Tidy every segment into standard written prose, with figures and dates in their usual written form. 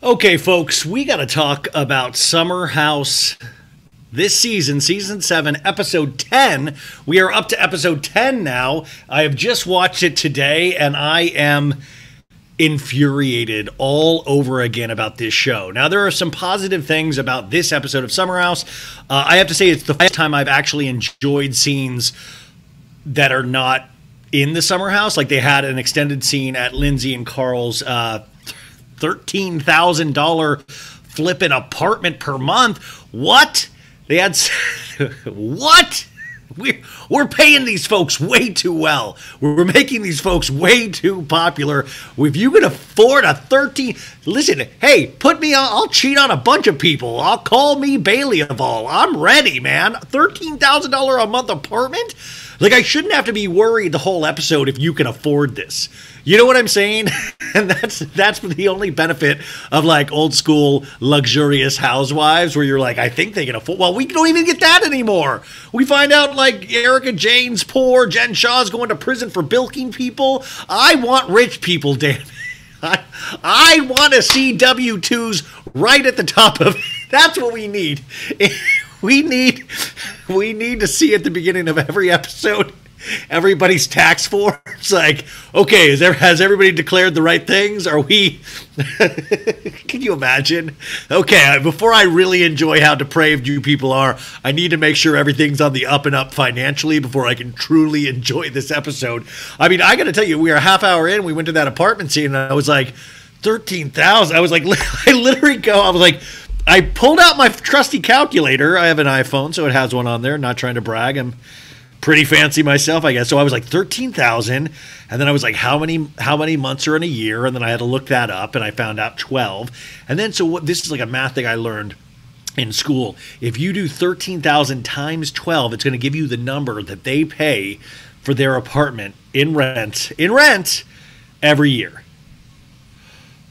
Okay, folks, we got to talk about Summer House this season, season 7, episode 10. We are up to episode 10 now. I have just watched it today, and I am infuriated all over again about this show. Now, there are some positive things about this episode of Summer House. I have to say it's the first time I've actually enjoyed scenes that are not in the Summer House. Like, they had an extended scene at Lindsay and Carl's $13,000 flipping apartment per month. What? They had what? We're paying these folks way too well. We're making these folks way too popular. If you can afford a 13, listen, hey, put me on. I'll cheat on a bunch of people. I'll call me Bailey of all. I'm ready, man. $13,000 a month apartment. Like, I shouldn't have to be worried the whole episode if you can afford this. You know what I'm saying? And that's the only benefit of, like, old school luxurious housewives where you're like, I think they can afford. Well, we don't even get that anymore. We find out, like, Erica Jane's poor, Jen Shaw's going to prison for bilking people. I want rich people, damn it. I want to see W-2s right at the top of it. That's what we need. We need to see at the beginning of every episode everybody's tax forms. Like, okay, has everybody declared the right things? Are we? Can you imagine? Okay, before I really enjoy how depraved you people are, I need to make sure everything's on the up and up financially before I can truly enjoy this episode. I mean, I got to tell you, we are a half hour in. We went to that apartment scene, and I was like, 13,000. I was like, I literally I pulled out my trusty calculator. I have an iPhone, so it has one on there. Not trying to brag. I'm pretty fancy myself, I guess. So I was like 13,000, and then I was like, how many months are in a year? And then I had to look that up, and I found out 12. And then this is like a math thing I learned in school. If you do 13,000 times 12, it's going to give you the number that they pay for their apartment in rent every year.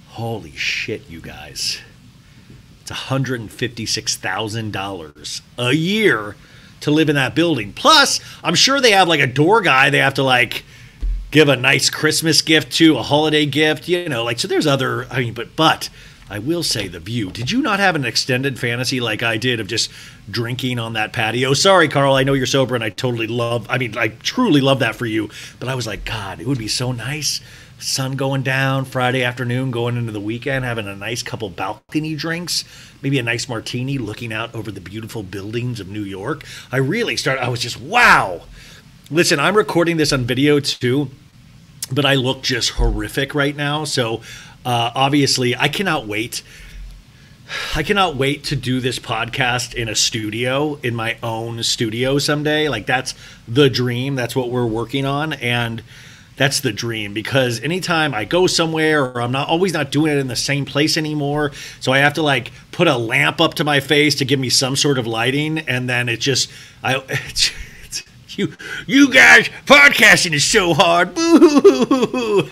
Holy shit, you guys. It's $156,000 a year to live in that building. Plus, I'm sure they have like a door guy they have to like give a nice Christmas gift to, a holiday gift, you know, like, so there's other, I mean, but I will say the view. Did you not have an extended fantasy like I did of just drinking on that patio? Sorry, Carl, I know you're sober and I truly love that for you. But I was like, God, it would be so nice. Sun going down, Friday afternoon, going into the weekend, having a nice couple balcony drinks, maybe a nice martini, looking out over the beautiful buildings of New York. I was just, wow. Listen, I'm recording this on video too, but I look just horrific right now. So obviously, I cannot wait. I cannot wait to do this podcast in a studio, in my own studio someday. Like, that's the dream. That's what we're working on. And that's the dream, because anytime I go somewhere, or I'm always not doing it in the same place anymore, so I have to like put a lamp up to my face to give me some sort of lighting, and then you guys, podcasting is so hard. Boo.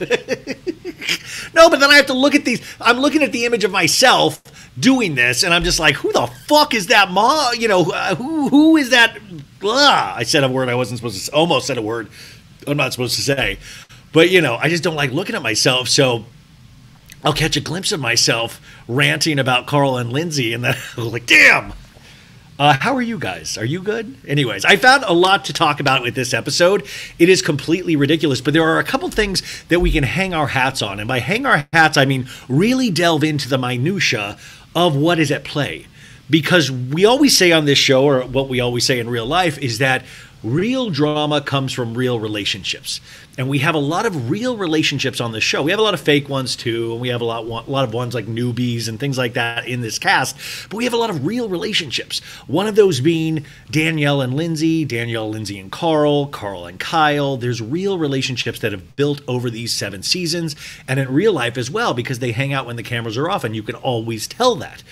No, but then I have to look at these. I'm looking at the image of myself doing this, and I'm just like, who the fuck is that mom? You know, who is that? Blah. I said a word I wasn't supposed to. Almost said a word I'm not supposed to say. But, you know, I just don't like looking at myself, so I'll catch a glimpse of myself ranting about Carl and Lindsay, and then I'm like, damn! How are you guys? Are you good? Anyways, I found a lot to talk about with this episode. It is completely ridiculous, but there are a couple things that we can hang our hats on. And by hang our hats, I mean really delve into the minutia of what is at play. Because we always say on this show, or what we always say in real life, is that real drama comes from real relationships. And we have a lot of real relationships on this show. We have a lot of fake ones too, and we have a lot of ones like newbies and things like that in this cast. But we have a lot of real relationships. One of those being Danielle and Lindsay, Danielle, Lindsay and Carl, Carl and Kyle. There's real relationships that have built over these 7 seasons, and in real life as well, because they hang out when the cameras are off, and you can always tell that.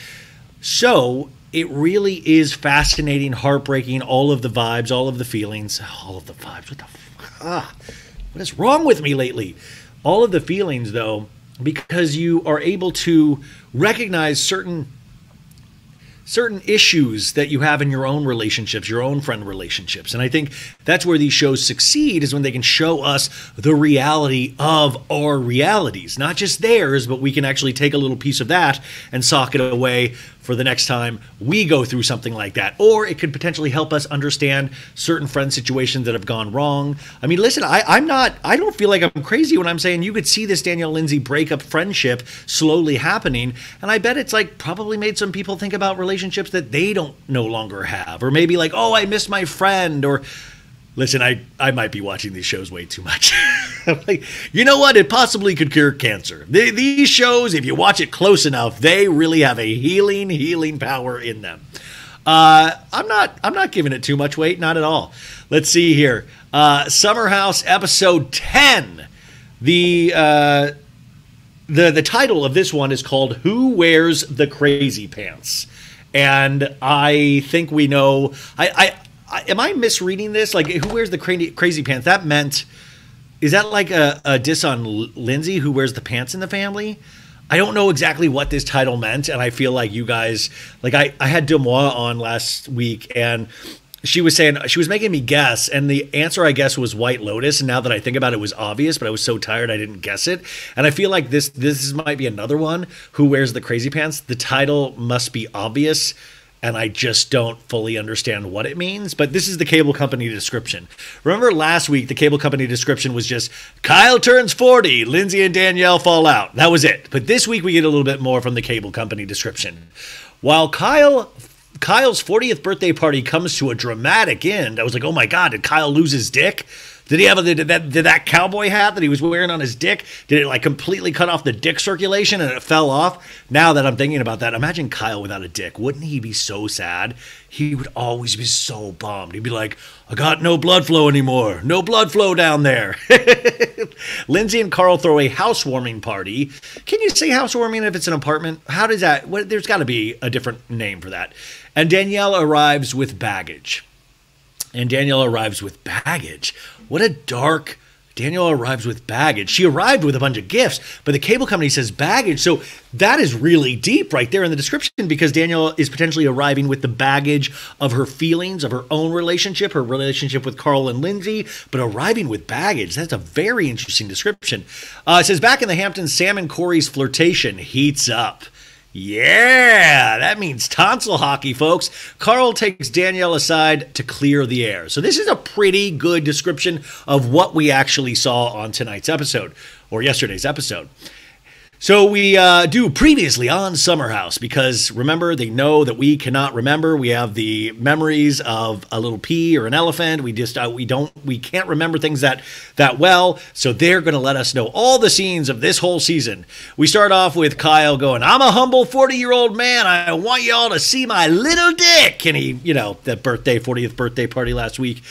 So it really is fascinating, heartbreaking, all of the vibes, all of the feelings, all of the vibes. What the fuck? What is wrong with me lately? All of the feelings, though, because you are able to recognize certain certain issues that you have in your own relationships, your own friend relationships. And I think that's where these shows succeed, is when they can show us the reality of our realities, not just theirs, but we can actually take a little piece of that and sock it away for the next time we go through something like that. Or it could potentially help us understand certain friend situations that have gone wrong. I mean, listen, I don't feel like I'm crazy when I'm saying you could see this Danielle Lindsay breakup friendship slowly happening. And I bet it's like probably made some people think about relationships that they don't no longer have. Or maybe like, oh, I miss my friend. Or listen, I might be watching these shows way too much. Like, you know what? It possibly could cure cancer. These shows, if you watch it close enough, they really have a healing power in them. I'm not giving it too much weight, not at all. Let's see here. Summer House episode 10. The title of this one is called "Who Wears the Crazy Pants?" And I think we know. Am I misreading this? Like, who wears the crazy pants? That meant, is that like a diss on Lindsay, who wears the pants in the family? I don't know exactly what this title meant, and I feel like you guys, like I had Demois on last week, and she was saying, she was making me guess, and the answer, I guess, was White Lotus, and now that I think about it, it was obvious, but I was so tired I didn't guess it. And I feel like this might be another one, Who Wears the Crazy Pants? The title must be obvious, and I just don't fully understand what it means. But this is the cable company description. Remember last week, the cable company description was just, Kyle turns 40, Lindsay and Danielle fall out. That was it. But this week, we get a little bit more from the cable company description. While Kyle's 40th birthday party comes to a dramatic end, I was like, oh my God, did Kyle lose his dick? Did he have did that cowboy hat that he was wearing on his dick? Did it like completely cut off the dick circulation and it fell off? Now that I'm thinking about that, imagine Kyle without a dick. Wouldn't he be so sad? He would always be so bummed. He'd be like, I got no blood flow anymore. No blood flow down there. Lindsay and Carl throw a housewarming party. Can you say housewarming if it's an apartment? How does that? There's got to be a different name for that. And Danielle arrives with baggage. What a dark. Danielle arrives with baggage. She arrived with a bunch of gifts, but the cable company says baggage. So that is really deep right there in the description, because Danielle is potentially arriving with the baggage of her feelings, of her own relationship, her relationship with Carl and Lindsay, but arriving with baggage. That's a very interesting description. It says, back in the Hamptons, Sam and Corey's flirtation heats up. Yeah, that means tonsil hockey, folks. Carl takes Danielle aside to clear the air. So this is a pretty good description of what we actually saw on tonight's episode, or yesterday's episode. So we do previously on Summer House, because remember, they know that we cannot remember. We have the memories of a little pea or an elephant. We just we can't remember things that well. So they're going to let us know all the scenes of this whole season. We start off with Kyle going, "I'm a humble 40-year-old man. I want y'all to see my little dick." And he, that 40th birthday party last week.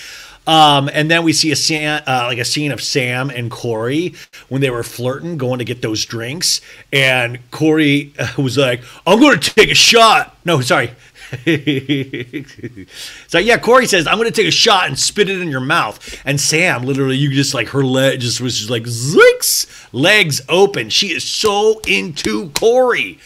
And then we see a scene of Sam and Corey when they were flirting, going to get those drinks. And Corey was like, "I'm going to take a shot." No, sorry. So yeah, Corey says, "I'm going to take a shot and spit it in your mouth." And Sam, literally, you just like her leg was just like zicks, legs open. She is so into Corey.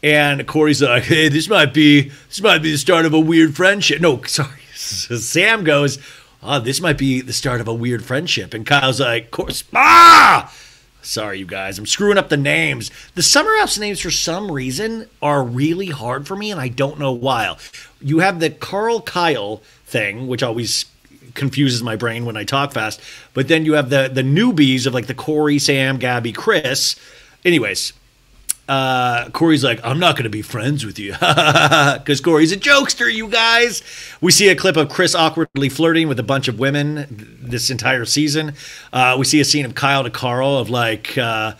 And Corey's like, "Hey, this might be the start of a weird friendship." No, sorry. So Sam goes, "Oh, this might be the start of a weird friendship." And Kyle's like, "Of course." Sorry, you guys. I'm screwing up the names. The Summer House names, for some reason, are really hard for me, and I don't know why. You have the Carl Kyle thing, which always confuses my brain when I talk fast. But then you have the newbies of like the Corey, Sam, Gabby, Chris. Anyways. Corey's like, "I'm not going to be friends with you," because Corey's a jokester, you guys. We see a clip of Chris awkwardly flirting with a bunch of women this entire season. We see a scene of Kyle to Carl of like, Kyle's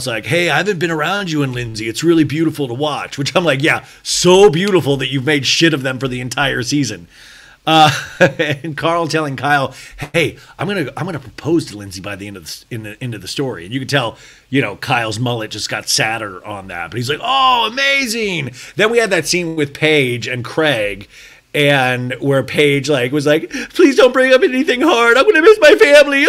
like, "Hey, I haven't been around you and Lindsay. It's really beautiful to watch," which I'm like, yeah, so beautiful that you've made shit of them for the entire season. And Carl telling Kyle, "Hey, I'm gonna propose to Lindsay by the end of the story." And you can tell, Kyle's mullet just got sadder on that. But he's like, "Oh, amazing!" Then we had that scene with Paige and Craig, and where Paige like was like, please don't bring up anything hard. I'm going to miss my family.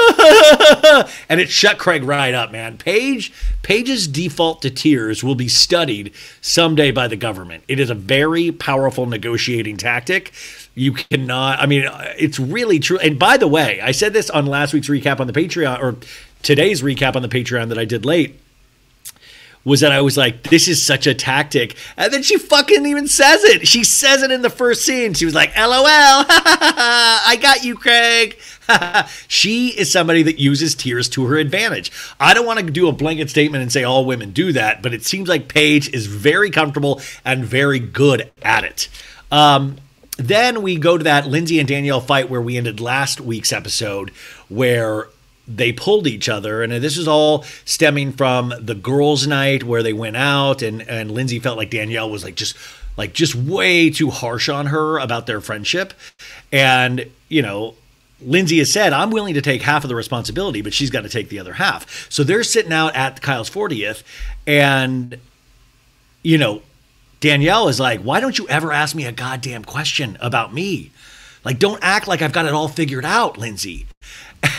And it shut Craig right up, man. Paige's default to tears will be studied someday by the government. It is a very powerful negotiating tactic. You cannot, I mean, it's really true. And by the way, I said this on last week's recap on the Patreon, or today's recap on the Patreon that I did late, was that I was like, this is such a tactic. And then she fucking even says it. She says it in the first scene. She was like, LOL, I got you, Craig. She is somebody that uses tears to her advantage. I don't want to do a blanket statement and say all women do that, but it seems like Paige is very comfortable and very good at it. Then we go to that Lindsay and Danielle fight where we ended last week's episode, where they pulled each other. And this is all stemming from the girls' night where they went out, and Lindsay felt like Danielle was just way too harsh on her about their friendship. And, you know, Lindsay has said, I'm willing to take half of the responsibility, but she's got to take the other half. So they're sitting out at Kyle's 40th, and, you know, Danielle is like, why don't you ever ask me a goddamn question about me? Like, don't act like I've got it all figured out, Lindsay.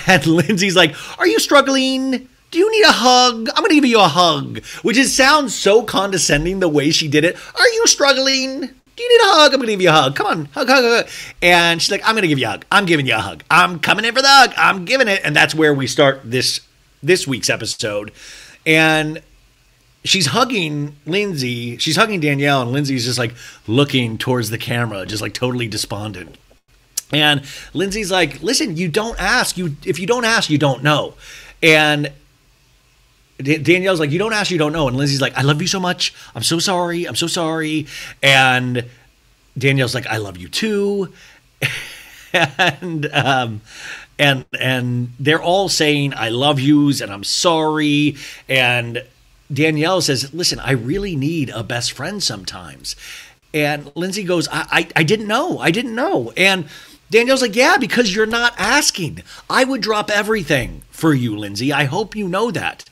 And Lindsay's like, are you struggling? Do you need a hug? I'm going to give you a hug. Which sounds so condescending the way she did it. Are you struggling? Do you need a hug? I'm going to give you a hug. Come on, hug, hug, hug. And she's like, I'm going to give you a hug. I'm giving you a hug. I'm coming in for the hug. I'm giving it. And that's where we start this week's episode. And she's hugging Lindsay. She's hugging Danielle, and Lindsay's just like looking towards the camera, just like totally despondent. And Lindsay's like, listen, you don't ask. If you don't ask, you don't know. And Danielle's like, you don't ask, you don't know. And Lindsay's like, I love you so much. I'm so sorry. I'm so sorry. And Danielle's like, I love you too. And they're all saying, I love yous and I'm sorry. And Danielle says, listen, I really need a best friend sometimes. And Lindsay goes, I didn't know. I didn't know. And Danielle's like, yeah, because you're not asking. I would drop everything for you, Lindsay. I hope you know that.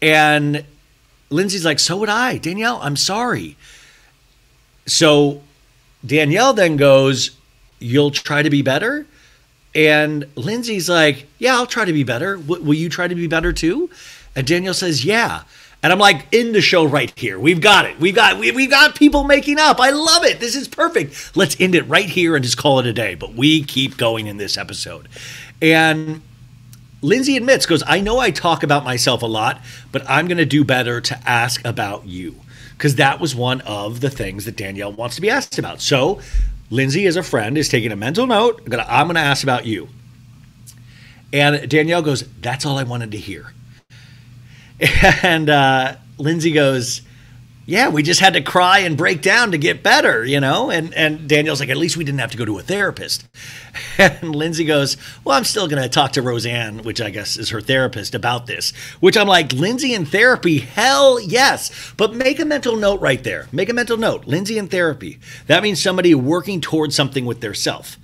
And Lindsay's like, so would I. Danielle, I'm sorry. So Danielle then goes, you'll try to be better? And Lindsay's like, yeah, I'll try to be better. Will you try to be better too? And Danielle says, yeah. And I'm like, in the show right here. We've got it. We've got people making up. I love it. This is perfect. Let's end it right here and just call it a day. But we keep going in this episode. And Lindsay admits, goes, I know I talk about myself a lot, but I'm going to do better to ask about you. Because that was one of the things that Danielle wants to be asked about. So Lindsay, as a friend, is taking a mental note. I'm going to ask about you. And Danielle goes, that's all I wanted to hear. And Lindsay goes, yeah, we just had to cry and break down to get better, you know? And Danielle's like, at least we didn't have to go to a therapist. And Lindsay goes, well, I'm still going to talk to Roseanne, which I guess is her therapist, about this. Which I'm like, Lindsay in therapy? Hell yes. But make a mental note right there. Make a mental note. Lindsay in therapy. That means somebody working towards something with their self,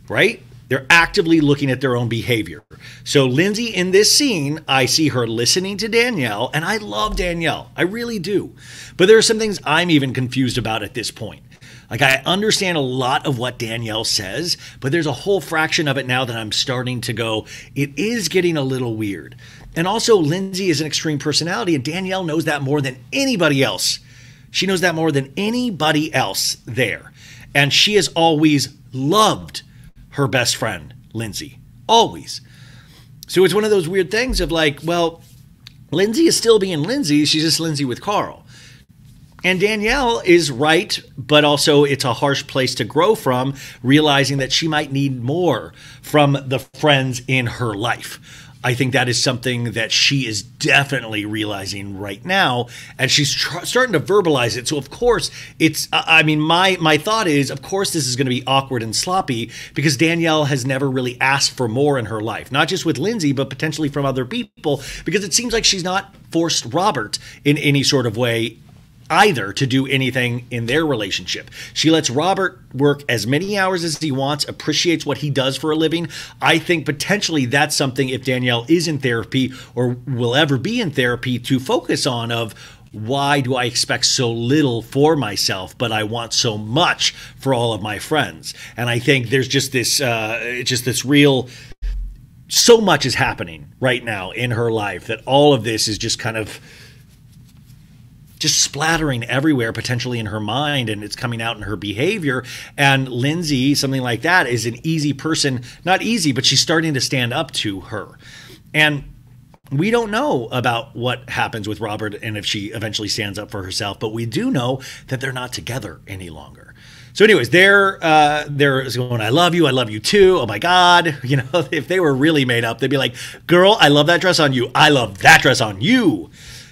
right? They're actively looking at their own behavior. So Lindsay in this scene, I see her listening to Danielle, and I love Danielle. I really do. But there are some things I'm even confused about at this point. Like, I understand a lot of what Danielle says, but there's a whole fraction of it now that I'm starting to go, it is getting a little weird. And also, Lindsay is an extreme personality, and Danielle knows that more than anybody else. She knows that more than anybody else there. And she has always loved her best friend, Lindsay. Always. So it's one of those weird things of like, well, Lindsay is still being Lindsay. She's just Lindsay with Carl. And Danielle is right, but also it's a harsh place to grow from, realizing that she might need more from the friends in her life. I think that is something that she is definitely realizing right now, and she's starting to verbalize it. So, of course, it's, I mean, my thought is, of course, this is going to be awkward and sloppy because Danielle has never really asked for more in her life, not just with Lindsay, but potentially from other people, because it seems like she's not forced Robert in any sort of way either to do anything in their relationship. She lets Robert work as many hours as he wants, appreciates what he does for a living. I think potentially that's something, if Danielle is in therapy or will ever be in therapy, to focus on of why do I expect so little for myself, but I want so much for all of my friends? And I think there's just this, real, so much is happening right now in her life that all of this is just kind of just splattering everywhere, potentially in her mind, and it's coming out in her behavior. And Lindsay, something like that, is an easy person, not easy, but she's starting to stand up to her. And we don't know about what happens with Robert and if she eventually stands up for herself, but we do know that they're not together any longer. So anyways, they're going, I love you too. Oh my God. You know, if they were really made up, they'd be like, girl, I love that dress on you. I love that dress on you.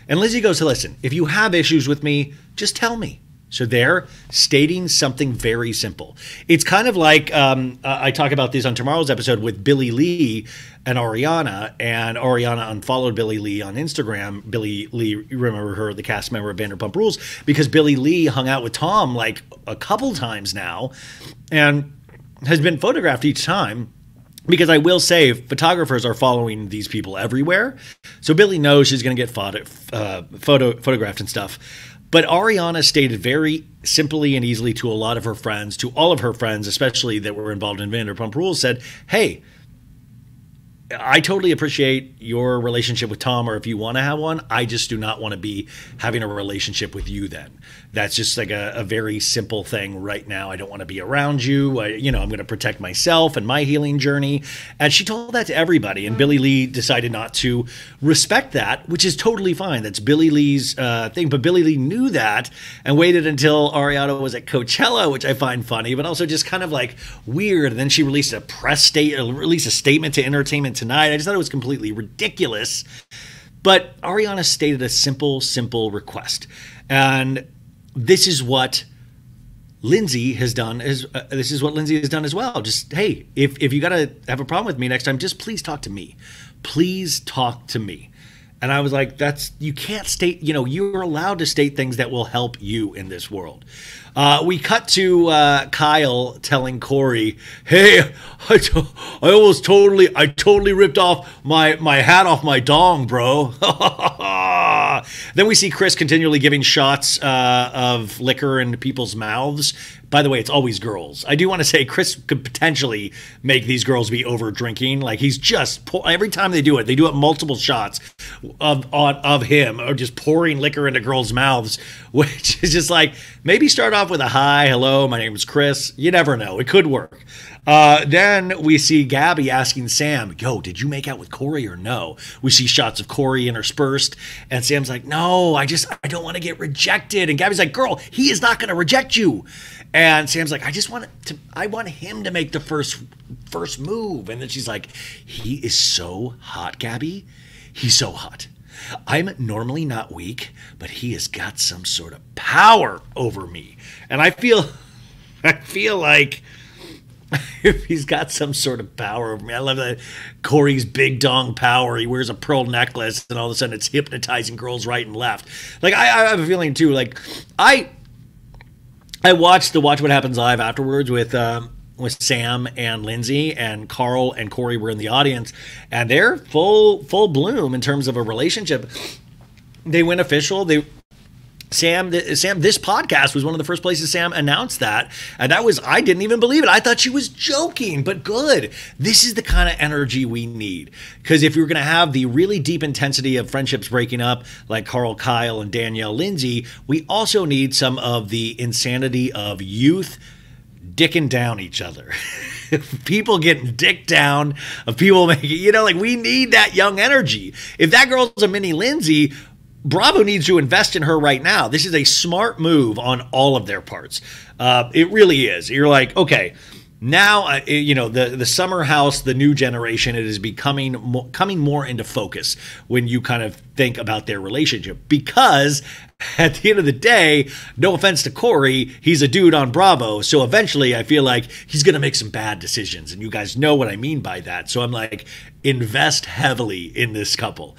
And Lizzie goes, listen, if you have issues with me, just tell me. So they're stating something very simple. It's kind of like I talk about this on tomorrow's episode with Billy Lee and Ariana unfollowed Billy Lee on Instagram. Billy Lee, you remember her, the cast member of Vanderpump Rules, because Billy Lee hung out with Tom like a couple times now and has been photographed each time. Because I will say, photographers are following these people everywhere. So Billy knows she's going to get photographed and stuff. But Ariana stated very simply and easily to a lot of her friends, to all of her friends, especially that were involved in Vanderpump Rules, said, hey, I totally appreciate your relationship with Tom, or if you want to have one, I just do not want to be having a relationship with you then. That's just like a very simple thing right now. I don't want to be around you. I'm going to protect myself and my healing journey. And she told that to everybody. And Billy Lee decided not to respect that, which is totally fine. That's Billy Lee's thing. But Billy Lee knew that and waited until Ariana was at Coachella, which I find funny, but also just kind of like weird. And then she released a statement to Entertainment Tonight. I just thought it was completely ridiculous. But Ariana stated a simple request. And this is what Lindsay has done. This is what Lindsay has done as well. Just, hey, if you got to have a problem with me next time, just please talk to me. Please talk to me. And I was like, you can't state, you're allowed to state things that will help you in this world. We cut to Kyle telling Corey, hey, I totally ripped off my hat off my dong, bro. Then we see Chris continually giving shots of liquor into people's mouths. By the way, it's always girls. I do want to say Chris could potentially make these girls be over drinking. Like he's just every time they do it multiple shots of him, or just pouring liquor into girls' mouths, which is just like, maybe start off with a hi, hello, my name is Chris. You never know. It could work. Then we see Gabby asking Sam, yo, did you make out with Corey or no? We see shots of Corey interspersed, and Sam's like, no, I don't want to get rejected. And Gabby's like, girl, he is not going to reject you. And Sam's like, I want him to make the first move. And then she's like, he is so hot, Gabby. He's so hot. I'm normally not weak, but he has got some sort of power over me. And I feel like if he's got some sort of power over me. I love that Corey's big dong power. He wears a pearl necklace, and all of a sudden it's hypnotizing girls right and left. Like I have a feeling too. Like I watched the Watch What Happens Live afterwards with Sam and Lindsay, and Carl and Corey were in the audience, and they're full bloom in terms of a relationship. They went official. Sam, this podcast was one of the first places Sam announced that. And I didn't even believe it. I thought she was joking, but good. This is the kind of energy we need. Because if you're going to have the really deep intensity of friendships breaking up, like Carl, Kyle, and Danielle Lindsay, we also need some of the insanity of youth dicking down each other. People getting dicked down, of people making, we need that young energy. If that girl's a mini Lindsay, Bravo needs to invest in her right now. This is a smart move on all of their parts. It really is. You're like, okay, now, the summer house, the new generation, it is coming more into focus when you kind of think about their relationship. Because at the end of the day, no offense to Corey, he's a dude on Bravo. So eventually I feel like he's going to make some bad decisions. And you guys know what I mean by that. So I'm like, invest heavily in this couple.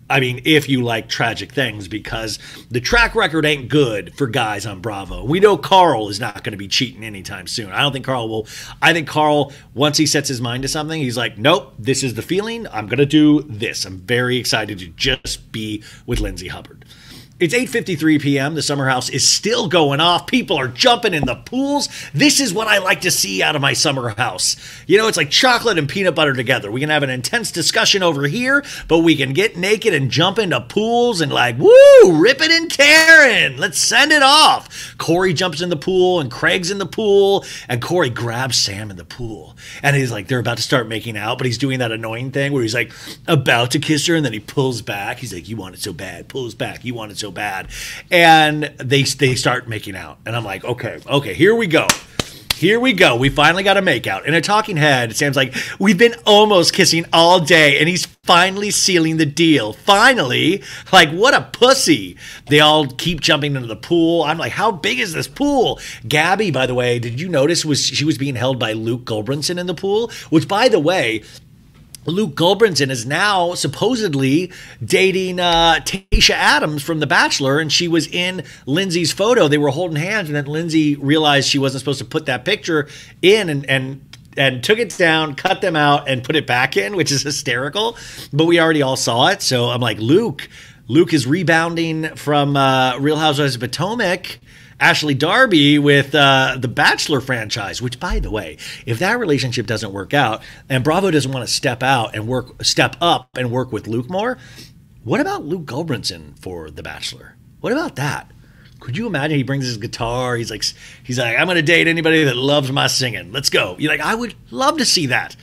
I mean, if you like tragic things, because the track record ain't good for guys on Bravo. We know Carl is not going to be cheating anytime soon. I don't think Carl will. I think Carl, once he sets his mind to something, he's like, nope, this is the feeling. I'm going to do this. I'm very excited to just be with Lindsay Hubbard. It's 8:53 p.m. The summer house is still going off. People are jumping in the pools. This is what I like to see out of my summer house. You know, it's like chocolate and peanut butter together. We can have an intense discussion over here, but we can get naked and jump into pools and like, woo, rip it and tearing. Let's send it off. Corey jumps in the pool and Craig's in the pool, and Corey grabs Sam in the pool. And he's like, they're about to start making out, but he's doing that annoying thing where he's like about to kiss her and then he pulls back. He's like, you want it so bad. Pulls back. You want it so bad. And they start making out. And I'm like, okay, here we go. Here we go. We finally got a make out. In a talking head, Sam's like, we've been almost kissing all day, and he's finally sealing the deal. Finally. Like, what a pussy. They all keep jumping into the pool. I'm like, how big is this pool? Gabby, by the way, did you notice she was being held by Luke Gulbranson in the pool? Which, by the way, Luke Gulbranson is now supposedly dating Tayshia Adams from The Bachelor, and she was in Lindsay's photo. They were holding hands, and then Lindsay realized she wasn't supposed to put that picture in and took it down, cut them out, and put it back in, which is hysterical. But we already all saw it, so I'm like, Luke is rebounding from Real Housewives of Potomac, Ashley Darby with the Bachelor franchise, which, by the way, if that relationship doesn't work out and Bravo doesn't want to step up and work with Luke more, what about Luke Gulbranson for The Bachelor? What about that? Could you imagine he brings his guitar? He's like, I'm going to date anybody that loves my singing. Let's go. You're like, I would love to see that.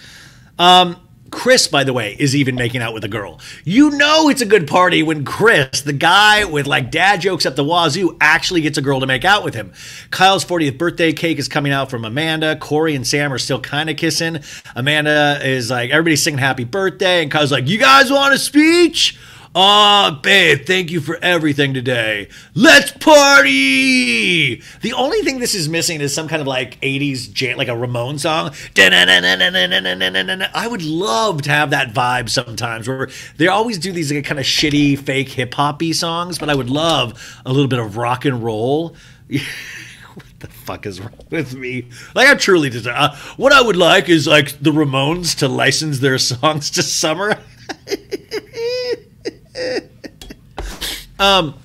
Chris, by the way, is even making out with a girl. You know it's a good party when Chris, the guy with like dad jokes up the wazoo, actually gets a girl to make out with him. Kyle's 40th birthday cake is coming out from Amanda. Corey and Sam are still kind of kissing. Amanda is like, everybody's singing happy birthday. And Kyle's like, you guys want a speech? Babe, thank you for everything today. Let's party! The only thing this is missing is some kind of like 80s jam, like a Ramon song. I would love to have that vibe sometimes where they always do these like kind of shitty, fake hip-hop-y songs, but I would love a little bit of rock and roll. What the fuck is wrong with me? Like, I'm truly just, what I would like is like the Ramones to license their songs to Summer.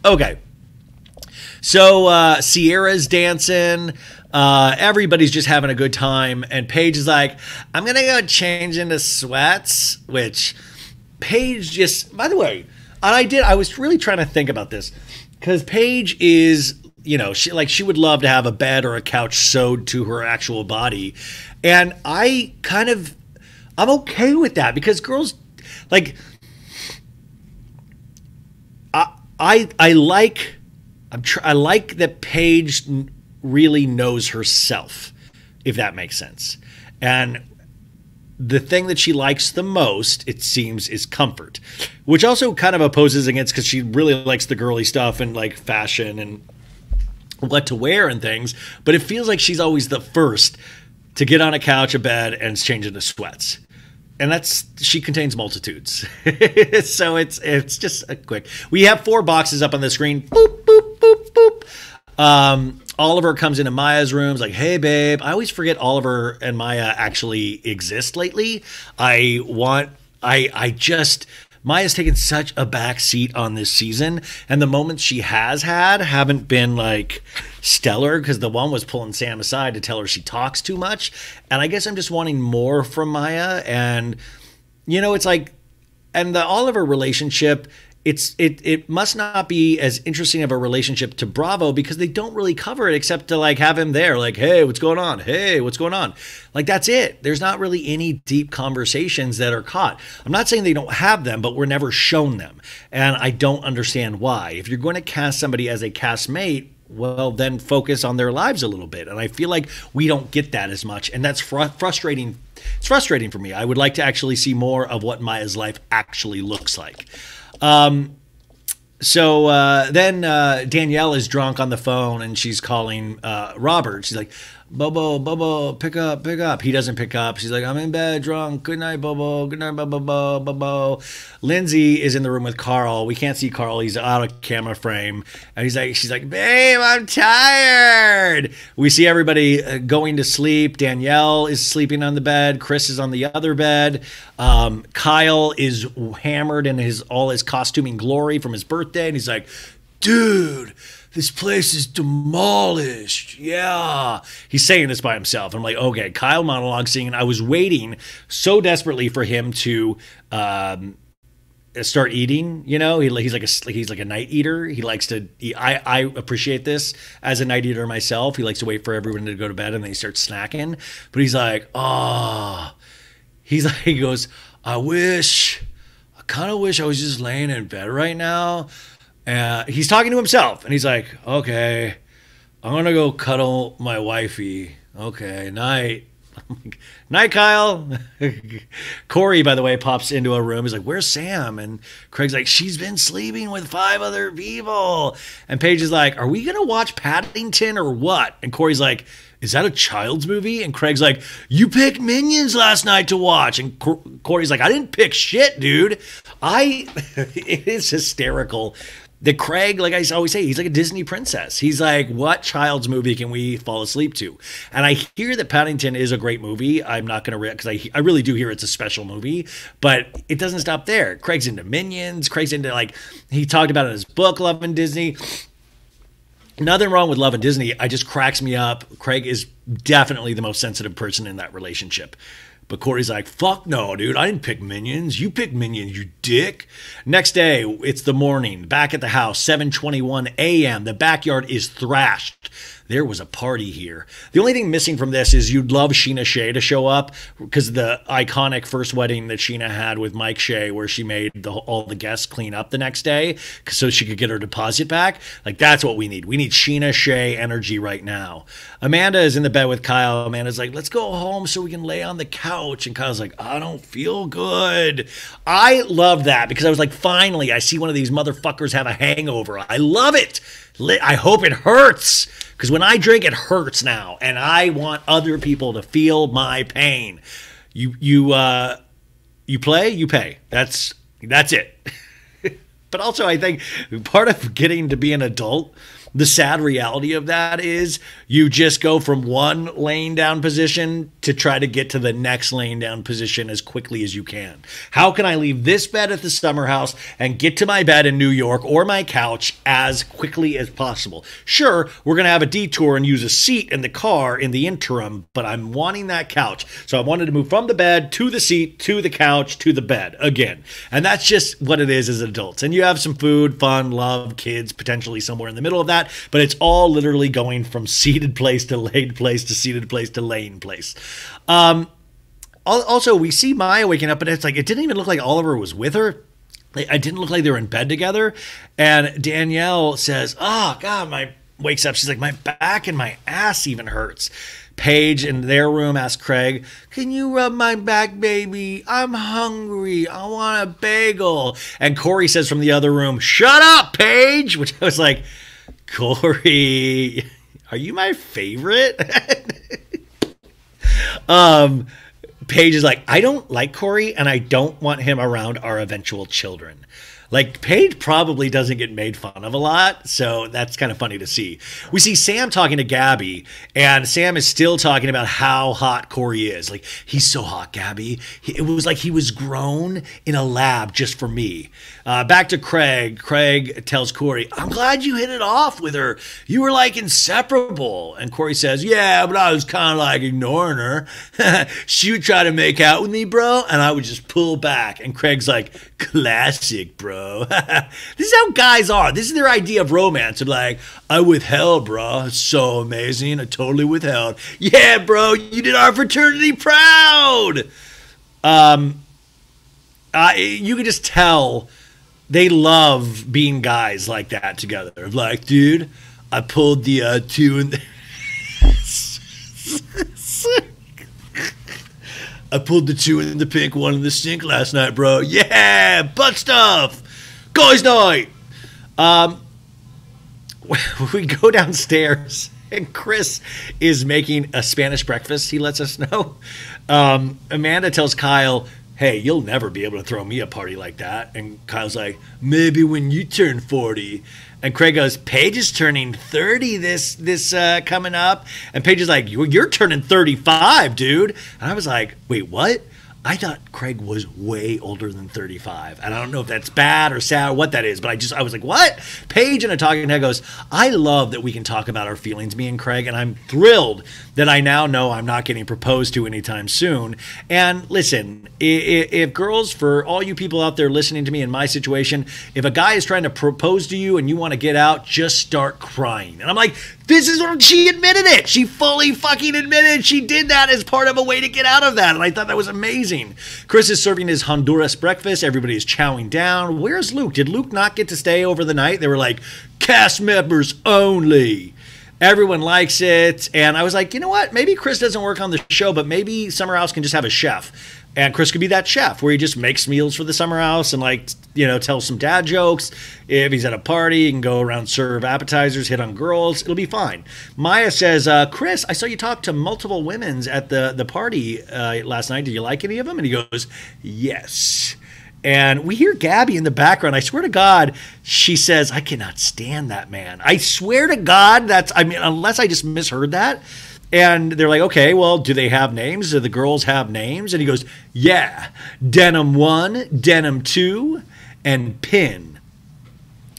Okay. So Sierra's dancing. Everybody's just having a good time. And Paige is like, I'm going to go change into sweats, which Paige just, by the way, I was really trying to think about this because Paige is, you know, she would love to have a bed or a couch sewed to her actual body. And I'm okay with that because girls, like, I like that Paige really knows herself, if that makes sense. And the thing that she likes the most, it seems, is comfort, which also kind of opposes against because she really likes the girly stuff and like fashion and what to wear and things. But it feels like she's always the first to get on a couch, a bed, and change into sweats. And she contains multitudes. So it's just a quick. We have 4 boxes up on the screen. Boop, boop, boop, boop. Oliver comes into Maya's rooms like, hey, babe. I always forget Oliver and Maya actually exist lately. Maya's taken such a back seat on this season, and the moments she has had haven't been like stellar because the one was pulling Sam aside to tell her she talks too much. And I guess I'm just wanting more from Maya. And, you know, it's like, and the Oliver relationship, it must not be as interesting of a relationship to Bravo because they don't really cover it except to like have him there like, hey, what's going on? Hey, what's going on? Like, that's it. There's not really any deep conversations that are caught. I'm not saying they don't have them, but we're never shown them. And I don't understand why. If you're going to cast somebody as a castmate, well, then focus on their lives a little bit. And I feel like we don't get that as much. And that's frustrating. It's frustrating for me. I would like to actually see more of what Maya's life actually looks like. So then Danielle is drunk on the phone and she's calling Robert. She's like, Bobo, pick up. He doesn't pick up. She's like, I'm in bed, drunk. Good night, Bobo. Good night, Bobo. Lindsay is in the room with Carl. We can't see Carl. He's out of camera frame. And she's like, babe, I'm tired. We see everybody going to sleep. Danielle is sleeping on the bed. Chris is on the other bed. Kyle is hammered in all his costuming glory from his birthday. And he's like, dude, this place is demolished. Yeah. He's saying this by himself. I'm like, okay, Kyle monologue scene. I was waiting so desperately for him to start eating. You know, he's like a night eater. He likes to eat. I appreciate this as a night eater myself. He likes to wait for everyone to go to bed and then he starts snacking. But he's like, oh, he goes, I kind of wish I was just laying in bed right now. He's talking to himself, and he's like, okay, I'm going to go cuddle my wifey. Okay, night. Night, Kyle. Corey, by the way, pops into a room. He's like, where's Sam? And Craig's like, she's been sleeping with 5 other people. And Paige is like, are we going to watch Paddington or what? And Corey's like, is that a child's movie? And Craig's like, you picked Minions last night to watch. And Corey's like, I didn't pick shit, dude. It is hysterical. The Craig, like I always say, he's like a Disney princess. He's like, what child's movie can we fall asleep to? And I hear that Paddington is a great movie. I'm not going to, because I really do hear it's a special movie, but it doesn't stop there. Craig's into Minions. Craig's into, like, he talked about it in his book, Love and Disney. Nothing wrong with Love and Disney. It just cracks me up. Craig is definitely the most sensitive person in that relationship. But Corey's like, fuck no, dude. I didn't pick Minions. You picked Minions, you dick. Next day, it's the morning. Back at the house, 7:21 a.m. The backyard is thrashed. There was a party here. The only thing missing from this is you'd love Sheena Shea to show up, because the iconic first wedding that Sheena had with Mike Shea, where she made all the guests clean up the next day so she could get her deposit back. Like, that's what we need. We need Sheena Shea energy right now. Amanda is in the bed with Kyle. Amanda's like, let's go home so we can lay on the couch. And Kyle's like, I don't feel good. I love that, because I was like, finally, I see one of these motherfuckers have a hangover. I love it. I hope it hurts, because when I drink, it hurts now, and I want other people to feel my pain. You play, you pay. That's it. But also, I think part of getting to be an adult, the sad reality of that is you just go from one laying down position to try to get to the next laying down position as quickly as you can. How can I leave this bed at the summer house and get to my bed in New York or my couch as quickly as possible? Sure, we're going to have a detour and use a seat in the car in the interim, but I'm wanting that couch. So I wanted to move from the bed to the seat, to the couch, to the bed again. And that's just what it is as adults. And you have some food, fun, love, kids, potentially somewhere in the middle of that. But it's all literally going from seated place to laid place to seated place to laying place. Also, we see Maya waking up, and it's like, it didn't even look like Oliver was with her. It didn't look like they were in bed together. And Danielle says, oh, God, wakes up. She's like, my back and my ass even hurts. Paige in their room asks Craig, can you rub my back, baby? I'm hungry. I want a bagel. And Corey says from the other room, shut up, Paige, which I was like, Corey, are you my favorite? Paige is like, I don't like Corey, and I don't want him around our eventual children. Like, Paige probably doesn't get made fun of a lot, so that's kind of funny to see. We see Sam talking to Gabby, and Sam is still talking about how hot Corey is. Like, he's so hot, Gabby. It was like he was grown in a lab just for me. Back to Craig. Craig tells Corey, I'm glad you hit it off with her. You were like inseparable. And Corey says, yeah, but I was kind of like ignoring her. She would try to make out with me, bro, and I would just pull back. And Craig's like, classic, bro. This is how guys are. This is their idea of romance. They're like, I withheld, bro. It's so amazing. I totally withheld. Yeah, bro, you did our fraternity proud. You could just tell they love being guys like that together. Like, dude, I pulled the two in the I pulled the two in the pink, one in the sink last night, bro. Yeah, butt stuff. Guys night. We go downstairs, and Chris is making a Spanish breakfast, he lets us know. Amanda tells Kyle, hey, you'll never be able to throw me a party like that. And Kyle's like, maybe when you turn 40. And Craig goes, Paige is turning 30 this coming up. And Paige is like, you're turning 35, dude. And I was like, wait, what? I thought Craig was way older than 35. And I don't know if that's bad or sad or what that is, but I was like, what? Paige in a talking head goes, I love that we can talk about our feelings, me and Craig, and I'm thrilled that I now know I'm not getting proposed to anytime soon. And listen, if girls, for all you people out there listening to me in my situation, if a guy is trying to propose to you and you want to get out, just start crying. And I'm like, this is what she admitted it. She fully fucking admitted she did that as part of a way to get out of that. And I thought that was amazing. Chris is serving his Honduras breakfast. Everybody is chowing down. Where's Luke? Did Luke not get to stay over the night? They were like, cast members only. Everyone likes it. And I was like, you know what? Maybe Chris doesn't work on the show, but maybe Summer House can just have a chef. And Chris could be that chef where he just makes meals for the Summer House and, like, you know, tells some dad jokes. If he's at a party, he can go around, serve appetizers, hit on girls. It'll be fine. Maya says, Chris, I saw you talk to multiple women at the party last night. Did you like any of them? And he goes, yes. And we hear Gabby in the background. I swear to God, she says, I cannot stand that man. I swear to God, unless I just misheard that. And they're like, okay, well, do they have names? Do the girls have names? And he goes, yeah, Denim 1, Denim 2, and Pin.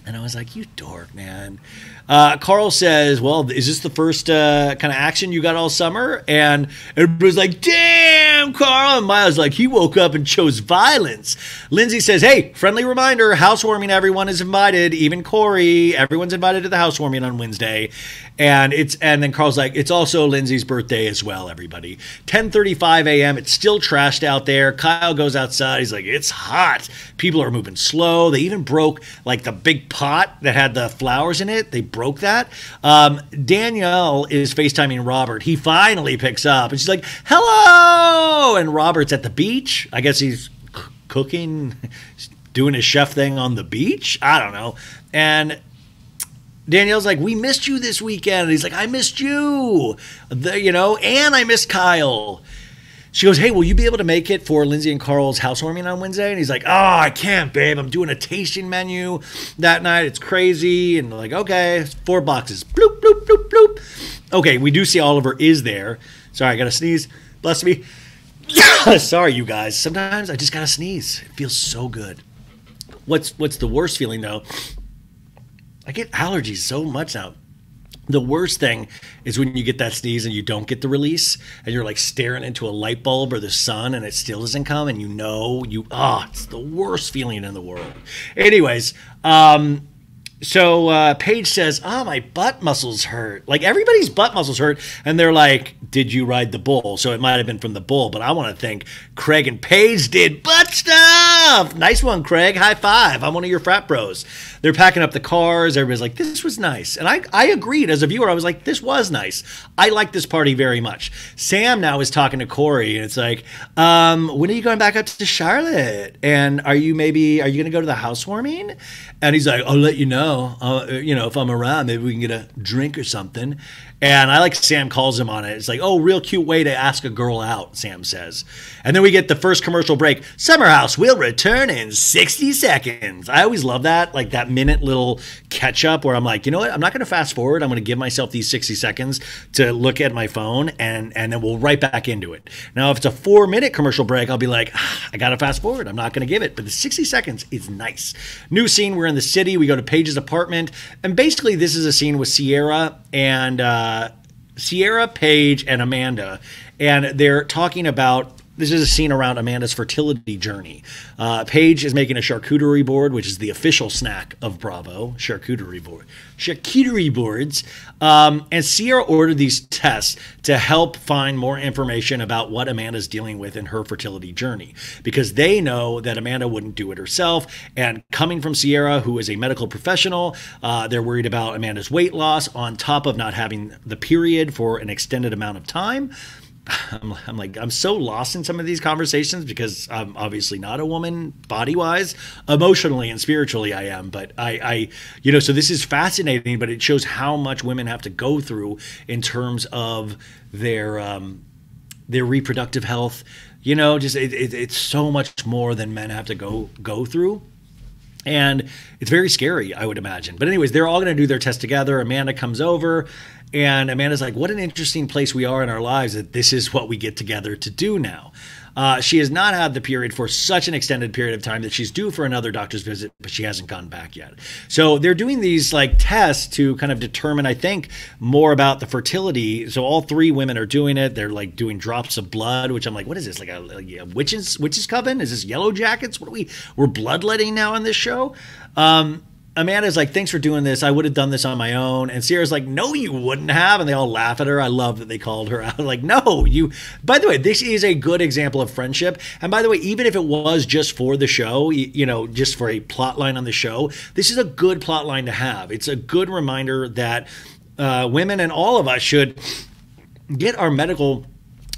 And I was like, you dork, man. Carl says, well, is this the first kind of action you got all summer? And everybody's like, damn, Carl. And Miles like, he woke up and chose violence. Lindsay says, hey, friendly reminder, housewarming, everyone is invited, even Corey. Everyone's invited to the housewarming on Wednesday. And then Carl's like, it's also Lindsay's birthday as well, everybody. 10:35 a.m. It's still trashed out there. Kyle goes outside. He's like, it's hot. People are moving slow. They even broke like the big pot that had the flowers in it. They broke that. Danielle is FaceTiming Robert. He finally picks up and she's like, hello. And Robert's at the beach. I guess he's cooking, doing his chef thing on the beach. I don't know. And Danielle's like, we missed you this weekend. And he's like, I missed you, and I missed Kyle. She goes, hey, will you be able to make it for Lindsay and Carl's housewarming on Wednesday? And he's like, oh, I can't, babe. I'm doing a tasting menu that night. It's crazy. And they're like, okay, 4 boxes. Bloop, bloop, bloop, bloop. Okay, we do see Oliver is there. Sorry, I got to sneeze. Bless me. Sorry, you guys. Sometimes I just got to sneeze. It feels so good. What's the worst feeling, though? I get allergies so much now. The worst thing is when you get that sneeze and you don't get the release and you're like staring into a light bulb or the sun and it still doesn't come and it's the worst feeling in the world. Anyways, so Paige says, my butt muscles hurt. Like everybody's butt muscles hurt. And they're like, did you ride the bull? So it might have been from the bull, but I want to think Craig and Paige did butt stuff. Nice one, Craig. High five. I'm one of your frat bros. They're packing up the cars. Everybody's like, this was nice. And I agreed as a viewer. I was like, this was nice. I like this party very much. Sam now is talking to Corey and it's like, when are you going back up to Charlotte? And are you going to go to the housewarming? And he's like, I'll let you know. If I'm around, maybe we can get a drink or something. And I like Sam calls him on it. It's like, oh, real cute way to ask a girl out, Sam says. And then we get the first commercial break. Summer House will return in 60 seconds. I always love that, like that minute little catch up where I'm like, you know what? I'm not going to fast forward. I'm going to give myself these 60 seconds to look at my phone and then we'll right back into it. Now, if it's a 4-minute commercial break, I'll be like, I got to fast forward. I'm not going to give it. But the 60 seconds is nice. New scene. We're in the city. We go to Paige's apartment. And basically this is a scene with Sierra, Paige, and Amanda. And they're talking about, this is a scene around Amanda's fertility journey. Paige is making a charcuterie board, which is the official snack of Bravo, charcuterie boards. And Sierra ordered these tests to help find more information about what Amanda's dealing with in her fertility journey, because they know that Amanda wouldn't do it herself. And coming from Sierra, who is a medical professional, they're worried about Amanda's weight loss on top of not having the period for an extended amount of time. I'm so lost in some of these conversations because I'm obviously not a woman body-wise. Emotionally and spiritually I am, but so this is fascinating, but it shows how much women have to go through in terms of their reproductive health. It's so much more than men have to go through. And it's very scary, I would imagine. But anyways, they're all going to do their test together. Amanda comes over And Amanda's like, what an interesting place we are in our lives that this is what we get together to do now. She has not had the period for such an extended period of time that she's due for another doctor's visit, but she hasn't gone back yet. So they're doing these like tests to kind of determine, I think, more about the fertility. So all three women are doing it. They're like doing drops of blood, which I'm like, what is this? Like a witch's coven? Is this Yellow Jackets? We're bloodletting now on this show? Amanda's like, thanks for doing this. I would have done this on my own. And Sierra's like, no, you wouldn't have. And they all laugh at her. I love that they called her out. Like, no, you. By the way, this is a good example of friendship. And by the way, even if it was just for the show, just for a plot line on the show, this is a good plot line to have. It's a good reminder that women and all of us should get our medical